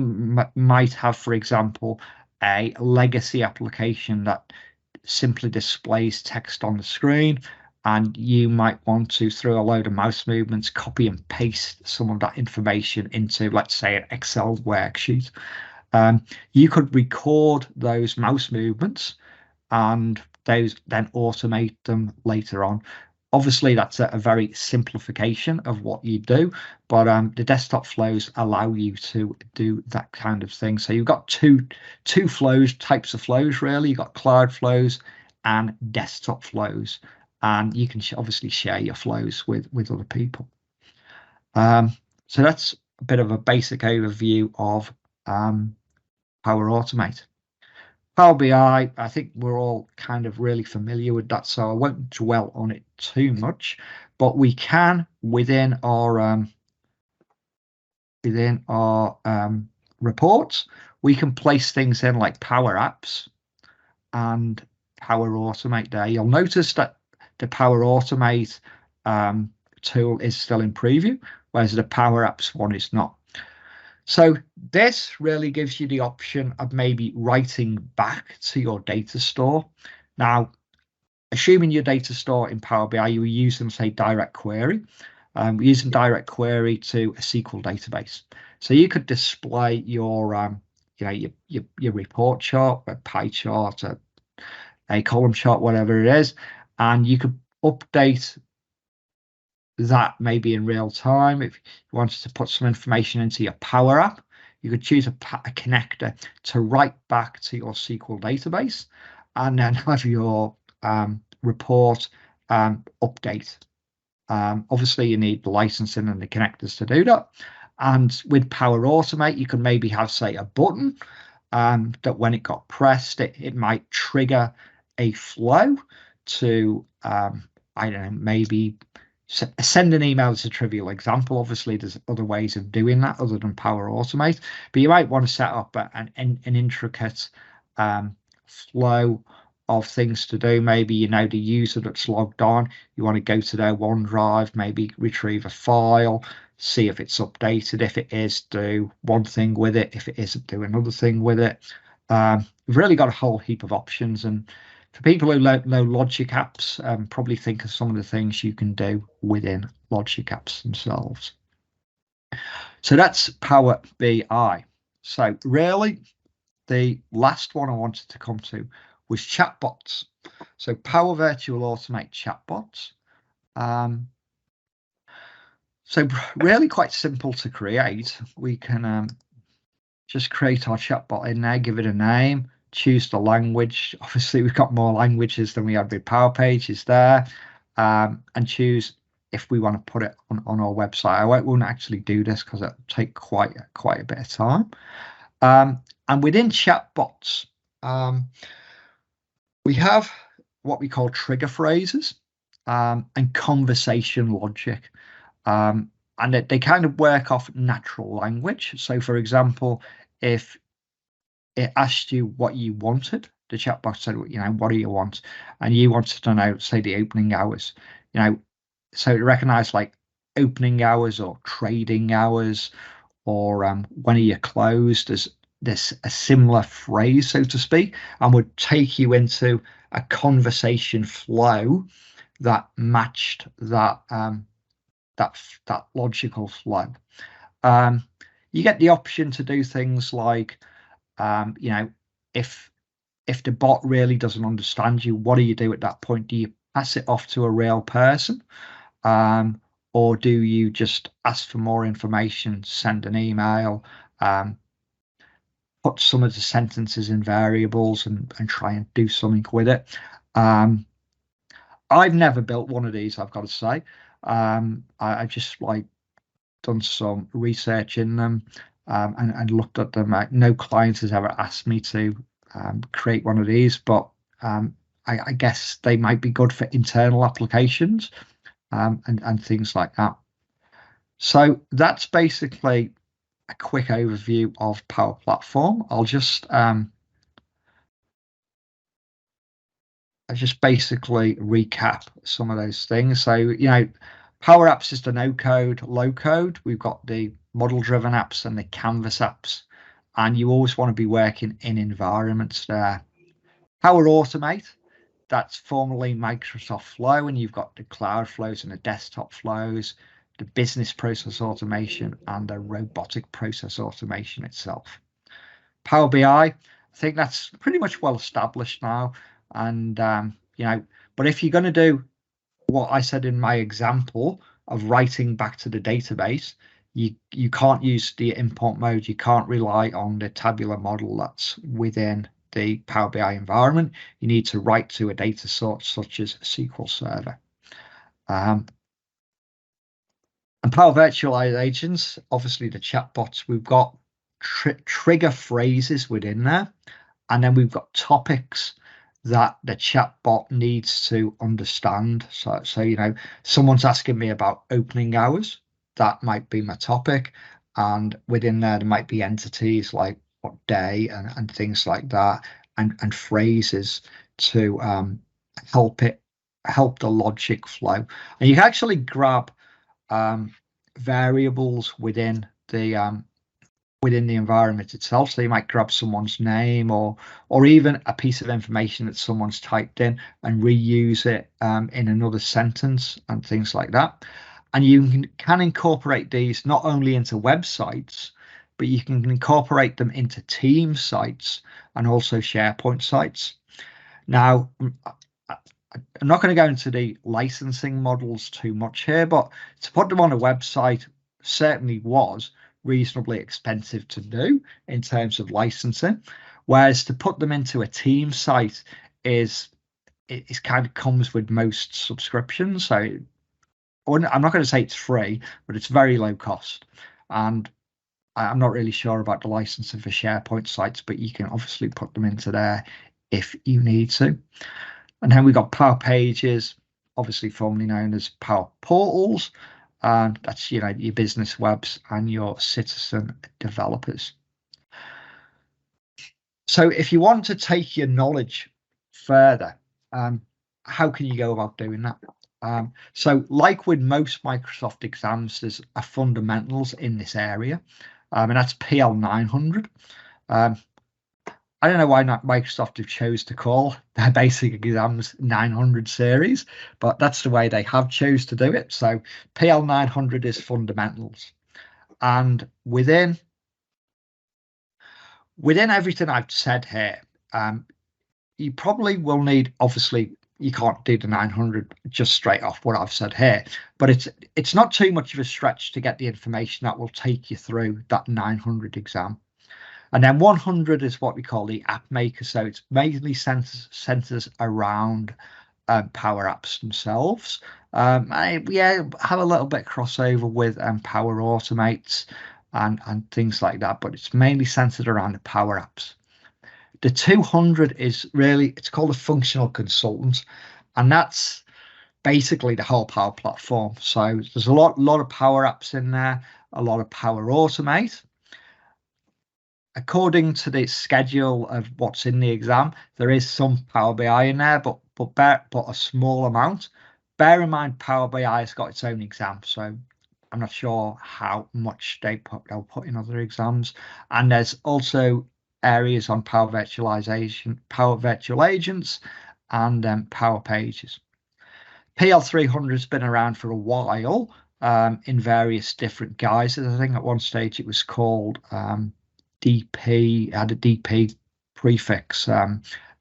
might have, for example, a legacy application that simply displays text on the screen, and you might want to, through a load of mouse movements, copy and paste some of that information into, let's say, an Excel worksheet. You could record those mouse movements and those then automate them later on. Obviously, that's a very simplification of what you do, but the desktop flows allow you to do that kind of thing. So you've got two types of flows, really. You've got cloud flows and desktop flows, and you can obviously share your flows with other people. So that's a bit of a basic overview of Power Automate. Power BI, I think we're all kind of really familiar with that, so I won't dwell on it too much, but we can, within our reports, we can place things in like Power Apps and Power Automate there. You'll notice that the Power Automate tool is still in preview, whereas the Power Apps one is not. So this really gives you the option of maybe writing back to your data store. Now, assuming your data store in Power BI, you were using, say, direct query, using direct query to a SQL database. So you could display your, your report chart, a pie chart, a column chart, whatever it is, and you could update that maybe in real time. If you wanted to put some information into your Power App, you could choose a connector to write back to your SQL database and then have your report update. Obviously, you need the licensing and the connectors to do that. And with Power Automate, you can maybe have, say, a button that when it got pressed, it might trigger a flow to, I don't know, maybe send an email as a trivial example. Obviously, there's other ways of doing that other than Power Automate, but you might want to set up an intricate flow of things to do. Maybe the user that's logged on, you want to go to their OneDrive, maybe retrieve a file, see if it's updated. If it is, do one thing with it. If it isn't, do another thing with it. We've really got a whole heap of options, and for people who know Logic Apps, probably think of some of the things you can do within Logic Apps themselves. So that's Power BI. So really, the last one I wanted to come to was chatbots. So Power Virtual Automate chatbots. So really quite simple to create. We can just create our chatbot in there, give it a name, choose the language. Obviously, we've got more languages than we had with Power Pages there, and choose if we want to put it on our website. I won't actually do this because it'll take quite a bit of time. And within chatbots, we have what we call trigger phrases and conversation logic. And they kind of work off natural language. So, for example, if it asked you what you wanted, the chatbot said, what do you want? And you wanted to know, say, the opening hours, so it recognized like opening hours or trading hours, or when are you closed, as this a similar phrase, so to speak, and would take you into a conversation flow that matched that that logical flow. You get the option to do things like, if if the bot really doesn't understand you, what do you do at that point? Do you pass it off to a real person? Or do you just ask for more information, send an email, put some of the sentences in variables and try and do something with it? I've never built one of these, I've got to say. I just like done some research in them and looked at them. No client has ever asked me to create one of these, but I guess they might be good for internal applications and things like that. So that's basically a quick overview of Power Platform. I'll just basically recap some of those things. So, you know, Power Apps is the no code, low code. We've got the model driven apps and the canvas apps, and you always want to be working in environments there. Power Automate, that's formerly Microsoft Flow, and you've got the cloud flows and the desktop flows, the business process automation, and the robotic process automation itself. Power BI, I think that's pretty much well established now. And, you know, but if you're going to do what I said in my example of writing back to the database, you can't use the import mode. You can't rely on the tabular model that's within the Power BI environment. You need to write to a data source such as SQL Server. And Power Virtualized Agents, obviously the chatbots, we've got trigger phrases within there, and then we've got topics that the chatbot needs to understand. So you know, someone's asking me about opening hours, that might be my topic, and within there might be entities like what day and things like that, and phrases to help the logic flow. And you can actually grab variables within the environment itself. So you might grab someone's name or even a piece of information that someone's typed in and reuse it in another sentence and things like that. And you can incorporate these not only into websites, but you can incorporate them into team sites and also SharePoint sites. Now, I'm not going to go into the licensing models too much here, but to put them on a website certainly was reasonably expensive to do in terms of licensing, whereas to put them into a team site is kind of comes with most subscriptions. So I'm not going to say it's free, but it's very low cost. And I'm not really sure about the licensing for SharePoint sites, but you can obviously put them into there if you need to. And then we've got Power Pages, obviously formerly known as Power Portals. And that's, you know, your business webs and your citizen developers. So if you want to take your knowledge further, how can you go about doing that? So like with most Microsoft exams, there's a fundamentals in this area, and that's PL 900. I don't know why not Microsoft have chose to call their basic exams 900 series, but that's the way they have chose to do it. So PL 900 is fundamentals. And within everything I've said here, you probably will need, obviously, you can't do the 900 just straight off what I've said here, but it's not too much of a stretch to get the information that will take you through that 900 exam. And then 100 is what we call the app maker. So it's mainly centers around Power Apps themselves. We have a little bit crossover with Power Automates and things like that, but it's mainly centered around the Power Apps. The 200 is really, it's called a functional consultant, and that's basically the whole Power Platform. So there's a lot of Power Apps in there, a lot of Power Automate. According to the schedule of what's in the exam, there is some Power BI in there, but a small amount. Bear in mind, Power BI has got its own exam, so I'm not sure how much they'll put in other exams. And there's also areas on Power Virtualization, Power Virtual Agents, and Power Pages. PL 300 has been around for a while in various different guises. I think at one stage it was called DP, had a DP prefix,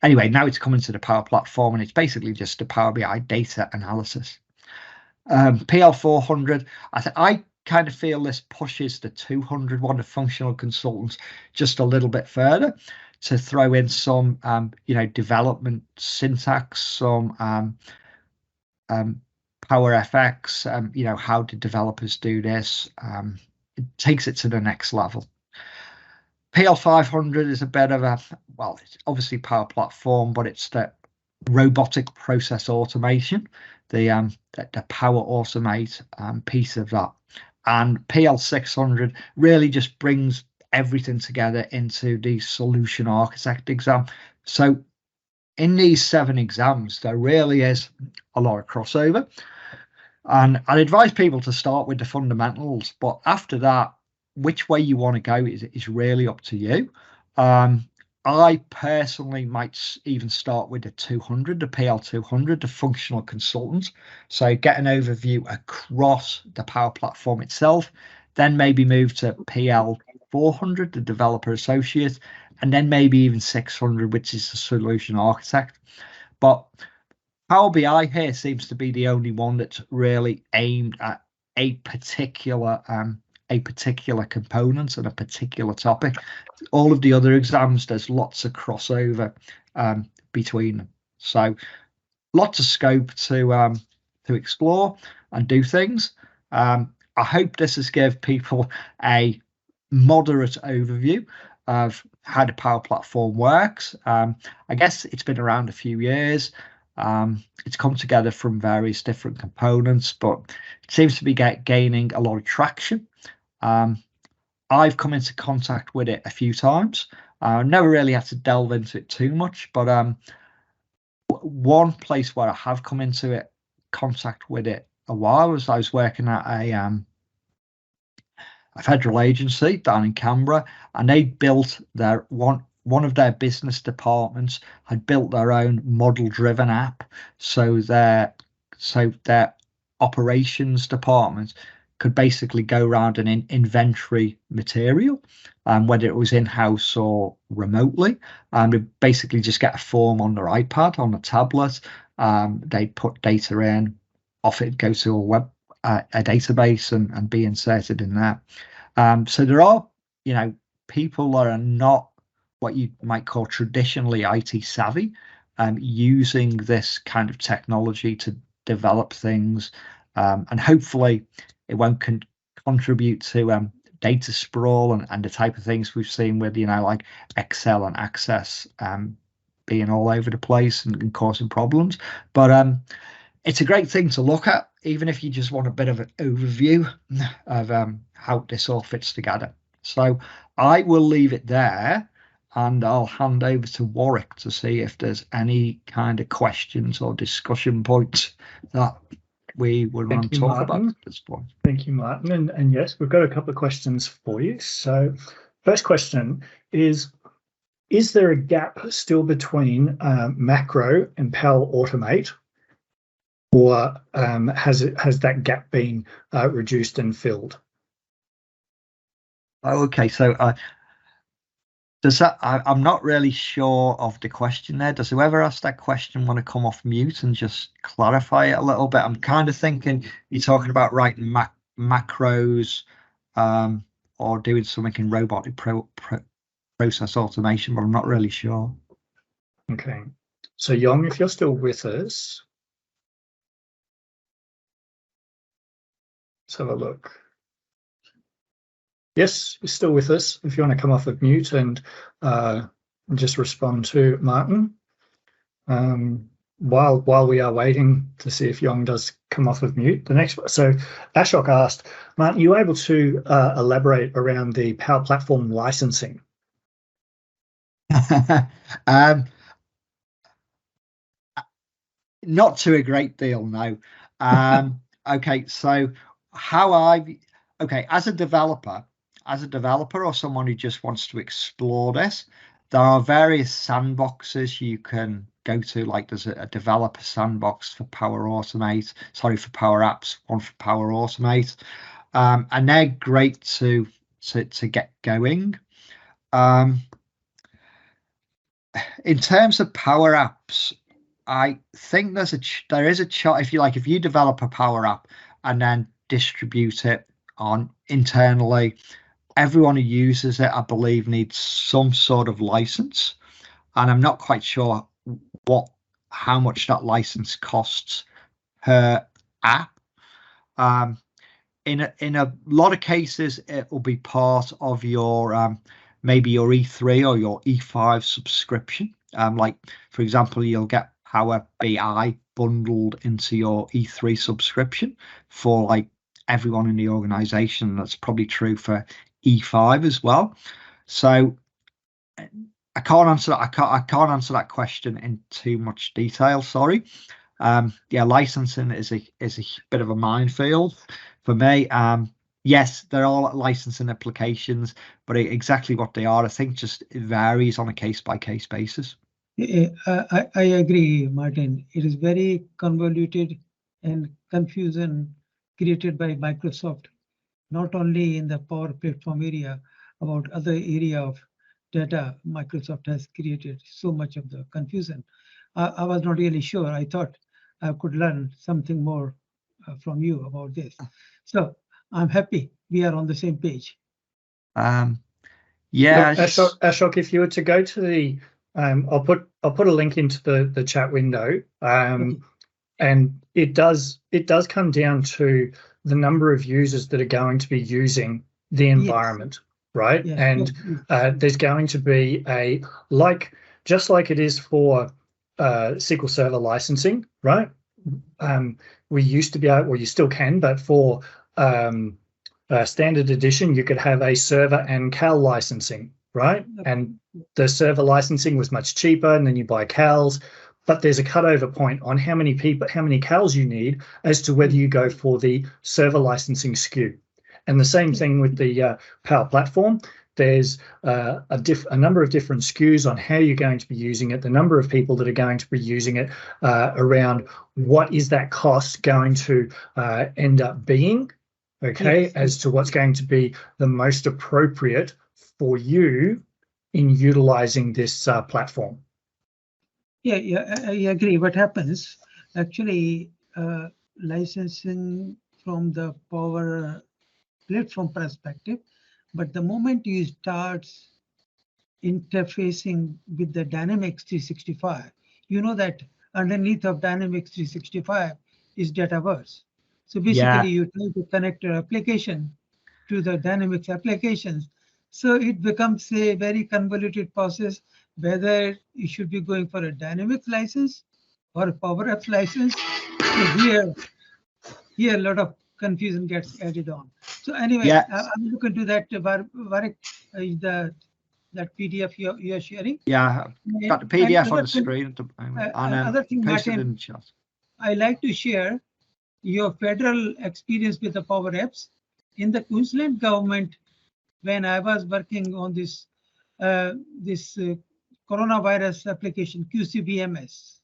Anyway, now it's coming to the Power Platform, and it's basically just a Power BI data analysis. PL400, I kind of feel this pushes the 200 one of functional consultants just a little bit further to throw in some, development syntax, some Power FX, how do developers do this? It takes it to the next level. PL500 is a bit of it's obviously Power Platform, but it's the robotic process automation, the Power Automate piece of that. And PL600 really just brings everything together into the solution architect exam. So in these 7 exams, there really is a lot of crossover. And I'd advise people to start with the fundamentals, but after that, which way you want to go is really up to you. I personally might even start with the 200, the PL200, the functional consultant. So get an overview across the Power Platform itself, then maybe move to PL400, the developer associate, and then maybe even 600, which is the solution architect. But Power BI here seems to be the only one that's really aimed at a particular component and a particular topic. All of the other exams, there's lots of crossover between them. So lots of scope to explore and do things. I hope this has given people a moderate overview of how the Power Platform works. I guess it's been around a few years. It's come together from various different components, but it seems to be gaining a lot of traction. I've come into contact with it a few times. Never really had to delve into it too much, but one place where I have come into contact with it a while was I was working at a federal agency down in Canberra, and they built their one of their business departments had built their own model-driven app, so their operations department could basically go around and inventory material, whether it was in-house or remotely, and they basically just get a form on their iPad, on a tablet. They'd put data in, off it go to a database and be inserted in there. So there are, people that are not what you might call traditionally IT savvy, using this kind of technology to develop things, and hopefully it won't contribute to data sprawl and the type of things we've seen with like Excel and Access being all over the place and causing problems. But it's a great thing to look at, even if you just want a bit of an overview of how this all fits together. So I will leave it there, and I'll hand over to Warwick to see if there's any kind of questions or discussion points that we would want to talk about at this point. Thank you, Martin. And yes, we've got a couple of questions for you. So first question is there a gap still between macro and Power Automate, or has that gap been reduced and filled? Okay, so does that? I'm not really sure of the question there. Does whoever asked that question want to come off mute and just clarify it a little bit? I'm kind of thinking you're talking about writing macros or doing something in robotic process automation, but I'm not really sure. Okay, so Yong, if you're still with us, let's have a look. Yes, you're still with us. If you want to come off of mute and just respond to Martin, while we are waiting to see if Yong does come off of mute. The next, so Ashok asked, Martin, you able to elaborate around the Power Platform licensing? Not to a great deal, no. Okay, so as a developer or someone who just wants to explore this, there are various sandboxes you can go to. Like there's a developer sandbox for Power Apps, one for Power Automate, and they're great to get going. in terms of Power Apps, I think there is a chart. If you develop a Power App and then distribute it on internally, everyone who uses it, I believe, needs some sort of license, and I'm not quite sure how much that license costs per app. In a lot of cases, it will be part of your maybe your E3 or your E5 subscription. Like, for example, you'll get Power BI bundled into your E3 subscription for like everyone in the organization. That's probably true for E5 as well. So I can't answer that. I can't answer that question in too much detail. Sorry. Yeah, licensing is a bit of a minefield for me. Yes, there are licensing applications, but exactly what they are, I think, just it varies on a case-by-case basis. I agree, Martin. It is very convoluted and confusion created by Microsoft, not only in the Power Platform area, about other area of data. Microsoft has created so much of the confusion. I was not really sure. I thought I could learn something more from you about this. So I'm happy we are on the same page. Yeah, Ashok, if you were to go to the, I'll put a link into the chat window, Okay. and it does come down to the number of users that are going to be using the environment, right? Yes. And there's going to be just like it is for SQL Server licensing, right? We used to be able, well, you still can, but for standard edition, you could have a server and CAL licensing, right? And the server licensing was much cheaper, and then you buy CALs. But there's a cutover point on how many CALs you need as to whether you go for the server licensing SKU. And the same thing with the Power Platform. There's a number of different SKUs on how you're going to be using it, the number of people that are going to be using it, around what is that cost going to end up being, okay, yes, as to what's going to be the most appropriate for you in utilizing this platform. Yeah, I agree. What happens, actually, licensing from the Power Platform perspective, but the moment you start interfacing with the Dynamics 365, you know that underneath of Dynamics 365 is Dataverse. So basically, you try to connect your application to the Dynamics applications. So it becomes a very convoluted process, whether you should be going for a Dynamics license or a Power Apps license. So here a lot of confusion gets added on. So anyway, I'm looking to that, Varek, that PDF you're sharing. Yeah, got the PDF on the screen at the moment. Another thing, Martin, I like to share your federal experience with the Power Apps. In the Queensland government, when I was working on this coronavirus application, QCBMS,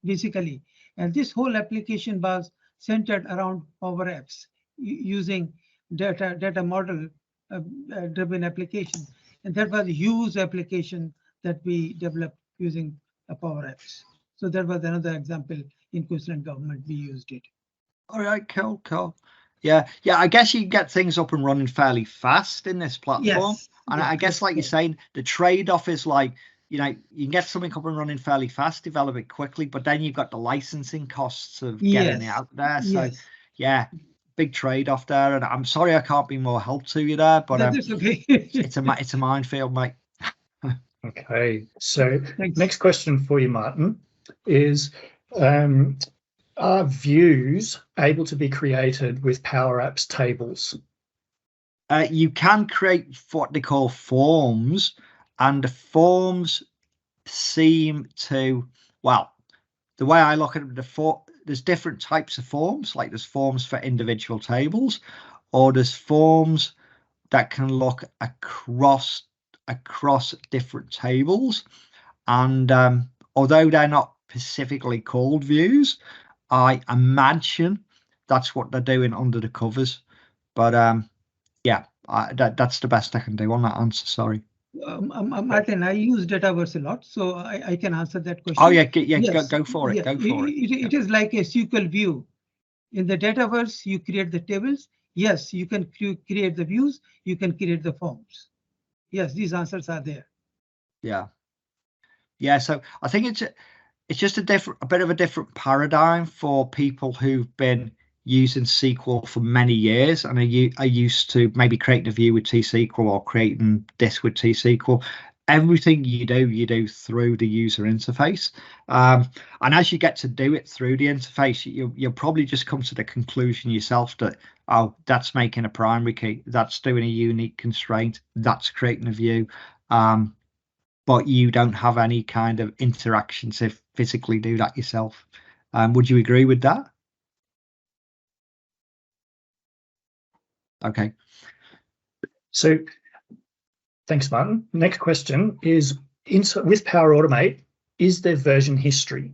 basically, and this whole application was centered around Power Apps using data model driven application, and that was a huge application that we developed using Power Apps. So that was another example. In Queensland government, we used it. All right, cool. Yeah, I guess you can get things up and running fairly fast in this platform. Yes. And I guess, like you're saying, the trade-off is like, you can get something up and running fairly fast, develop it quickly, but then you've got the licensing costs of getting it out there. So yeah, big trade-off there. And I'm sorry I can't be more help to you there, but that's okay. it's a minefield, mate. Okay, so next question for you, Martin, is are views able to be created with Power Apps tables? You can create what they call forms, and the forms seem to, well, the way I look at it, there's different types of forms. Like there's forms for individual tables, or there's forms that can look across different tables. And although they're not specifically called views, I imagine that's what they're doing under the covers. But yeah, that's the best I can do on that answer. Sorry. Martin, I use Dataverse a lot, so I can answer that question. Oh yeah, yes. Go for it. Go for it. It is like a SQL view. In the Dataverse, you create the tables. Yes, you can create the views. You can create the forms. Yes, these answers are there. Yeah. So I think it's just a bit of a different paradigm for people who've been using SQL for many years and are used to maybe creating a view with T-SQL or creating this with T-SQL. Everything you do through the user interface, and as you get to do it through the interface, you'll probably just come to the conclusion yourself that, oh, that's making a primary key, that's doing a unique constraint, that's creating a view, but you don't have any kind of interaction to physically do that yourself. Would you agree with that? Okay. So thanks, Martin. Next question is, with Power Automate, is there version history?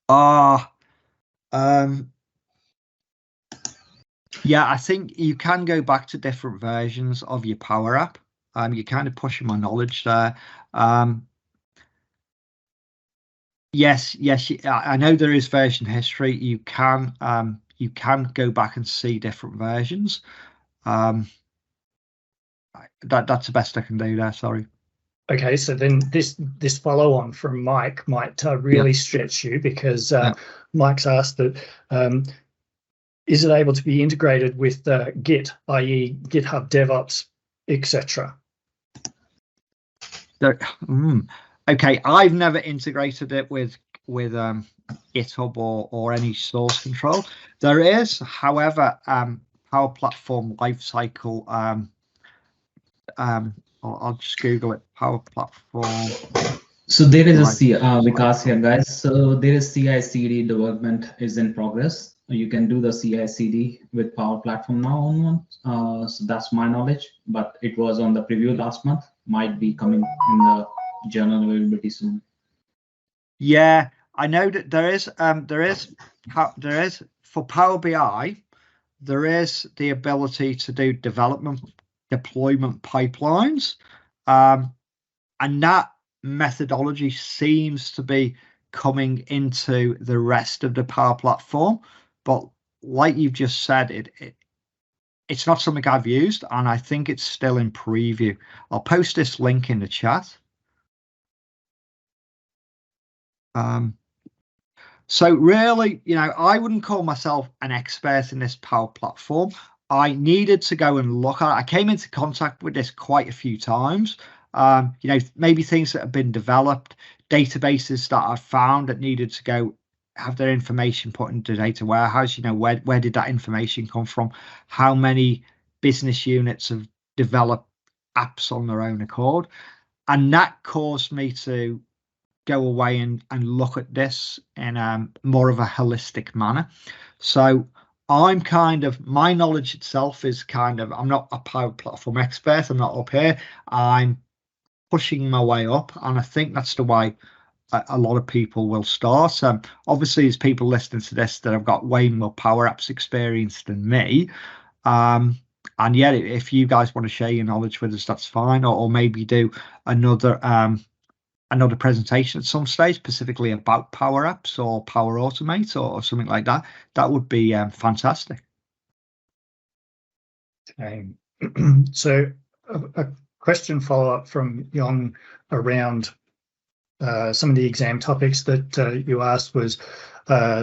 Yeah, I think you can go back to different versions of your Power App. You're kind of pushing my knowledge there. Yes, I know there is version history. You can go back and see different versions. That's the best I can do there. Sorry. Okay, so then this follow on from Mike might really stretch you, because Mike's asked that is it able to be integrated with Git, i.e. GitHub DevOps, etc.? Okay, I've never integrated it with GitHub or any source control. There is, however, Power Platform Lifecycle. I'll just Google it. Power Platform. So there is a Vikas here, guys. So there is CI/CD development is in progress. You can do the CI/CD with Power Platform now on. So that's my knowledge, but it was on the preview last month. Might be coming in the general availability soon. Yeah, I know that there is for Power BI, there is the ability to do deployment pipelines, and that methodology seems to be coming into the rest of the Power Platform. But like you've just said, it's not something I've used, and I think it's still in preview. I'll post this link in the chat. So really, I wouldn't call myself an expert in this Power Platform. I needed to go and look at it. I came into contact with this quite a few times. Maybe things that have been developed, databases that I found that needed to go have their information put into data warehouse. Where did that information come from? How many business units have developed apps on their own accord? And that caused me to go away and look at this in more of a holistic manner. So I'm my knowledge itself is I'm not a Power Platform expert. I'm not up here. I'm pushing my way up, and I think that's the way a lot of people will start. Obviously, there's people listening to this that have got way more Power Apps experience than me. And yeah, if you guys want to share your knowledge with us, that's fine. Or maybe do another presentation at some stage specifically about Power Apps or Power Automate or something like that. That would be fantastic. Okay. So a question follow-up from Jon around some of the exam topics that you asked was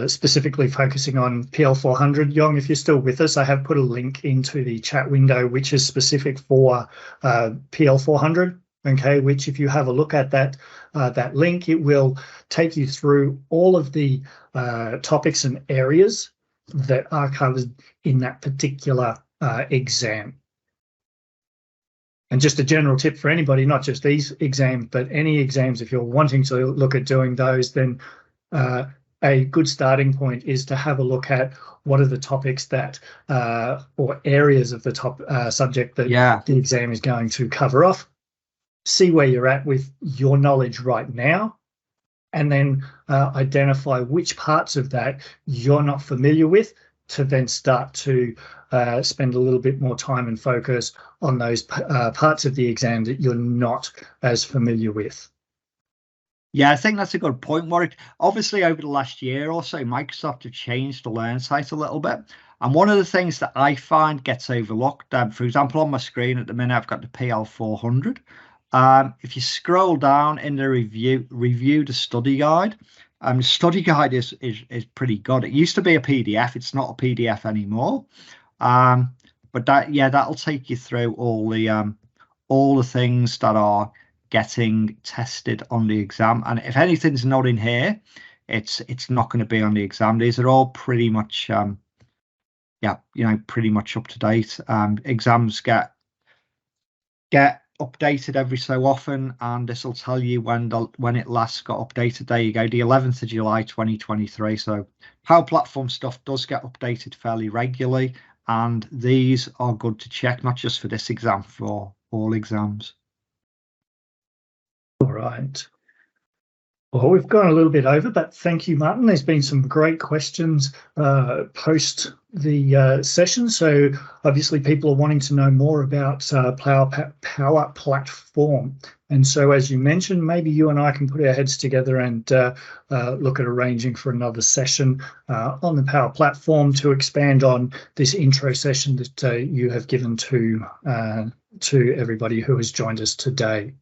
specifically focusing on PL400. Jon, if you're still with us, I have put a link into the chat window which is specific for PL400. Okay, which if you have a look at that link, it will take you through all of the topics and areas that are covered in that particular exam. And just a general tip for anybody, not just these exams, but any exams, if you're wanting to look at doing those, then a good starting point is to have a look at what are the topics that or areas of the top subject that the exam is going to cover off. See where you're at with your knowledge right now, and then identify which parts of that you're not familiar with to then start to spend a little bit more time and focus on those parts of the exam that you're not as familiar with. Yeah, I think that's a good point, Warwick. Obviously, over the last year or so, Microsoft have changed the Learn site a little bit. And one of the things that I find gets overlooked, for example, on my screen at the minute, I've got the PL400. If you scroll down in the review the study guide, the study guide is pretty good. It used to be a PDF. It's not a PDF anymore. But that'll take you through all the things that are getting tested on the exam. And if anything's not in here, it's not going to be on the exam. These are all pretty much pretty much up to date. Exams get updated every so often, and this will tell you when it last got updated. There you go, the 11th of July 2023. So Power Platform stuff does get updated fairly regularly, and these are good to check, not just for this exam, for all exams. All right. Well, we've gone a little bit over, but thank you, Martin. There's been some great questions post the session. So obviously people are wanting to know more about Power Platform. And so, as you mentioned, maybe you and I can put our heads together and look at arranging for another session on the Power Platform to expand on this intro session that you have given to everybody who has joined us today.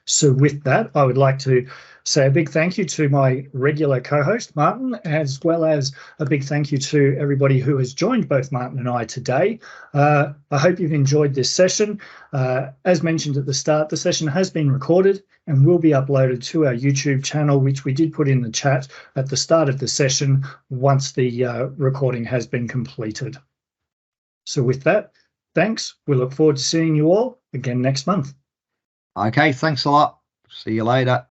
So with that, I would like to say a big thank you to my regular co-host, Martin, as well as a big thank you to everybody who has joined both Martin and I today. I hope you've enjoyed this session. As mentioned at the start, the session has been recorded and will be uploaded to our YouTube channel, which we did put in the chat at the start of the session once the recording has been completed. So with that, thanks. We look forward to seeing you all again next month. Okay, thanks a lot. See you later.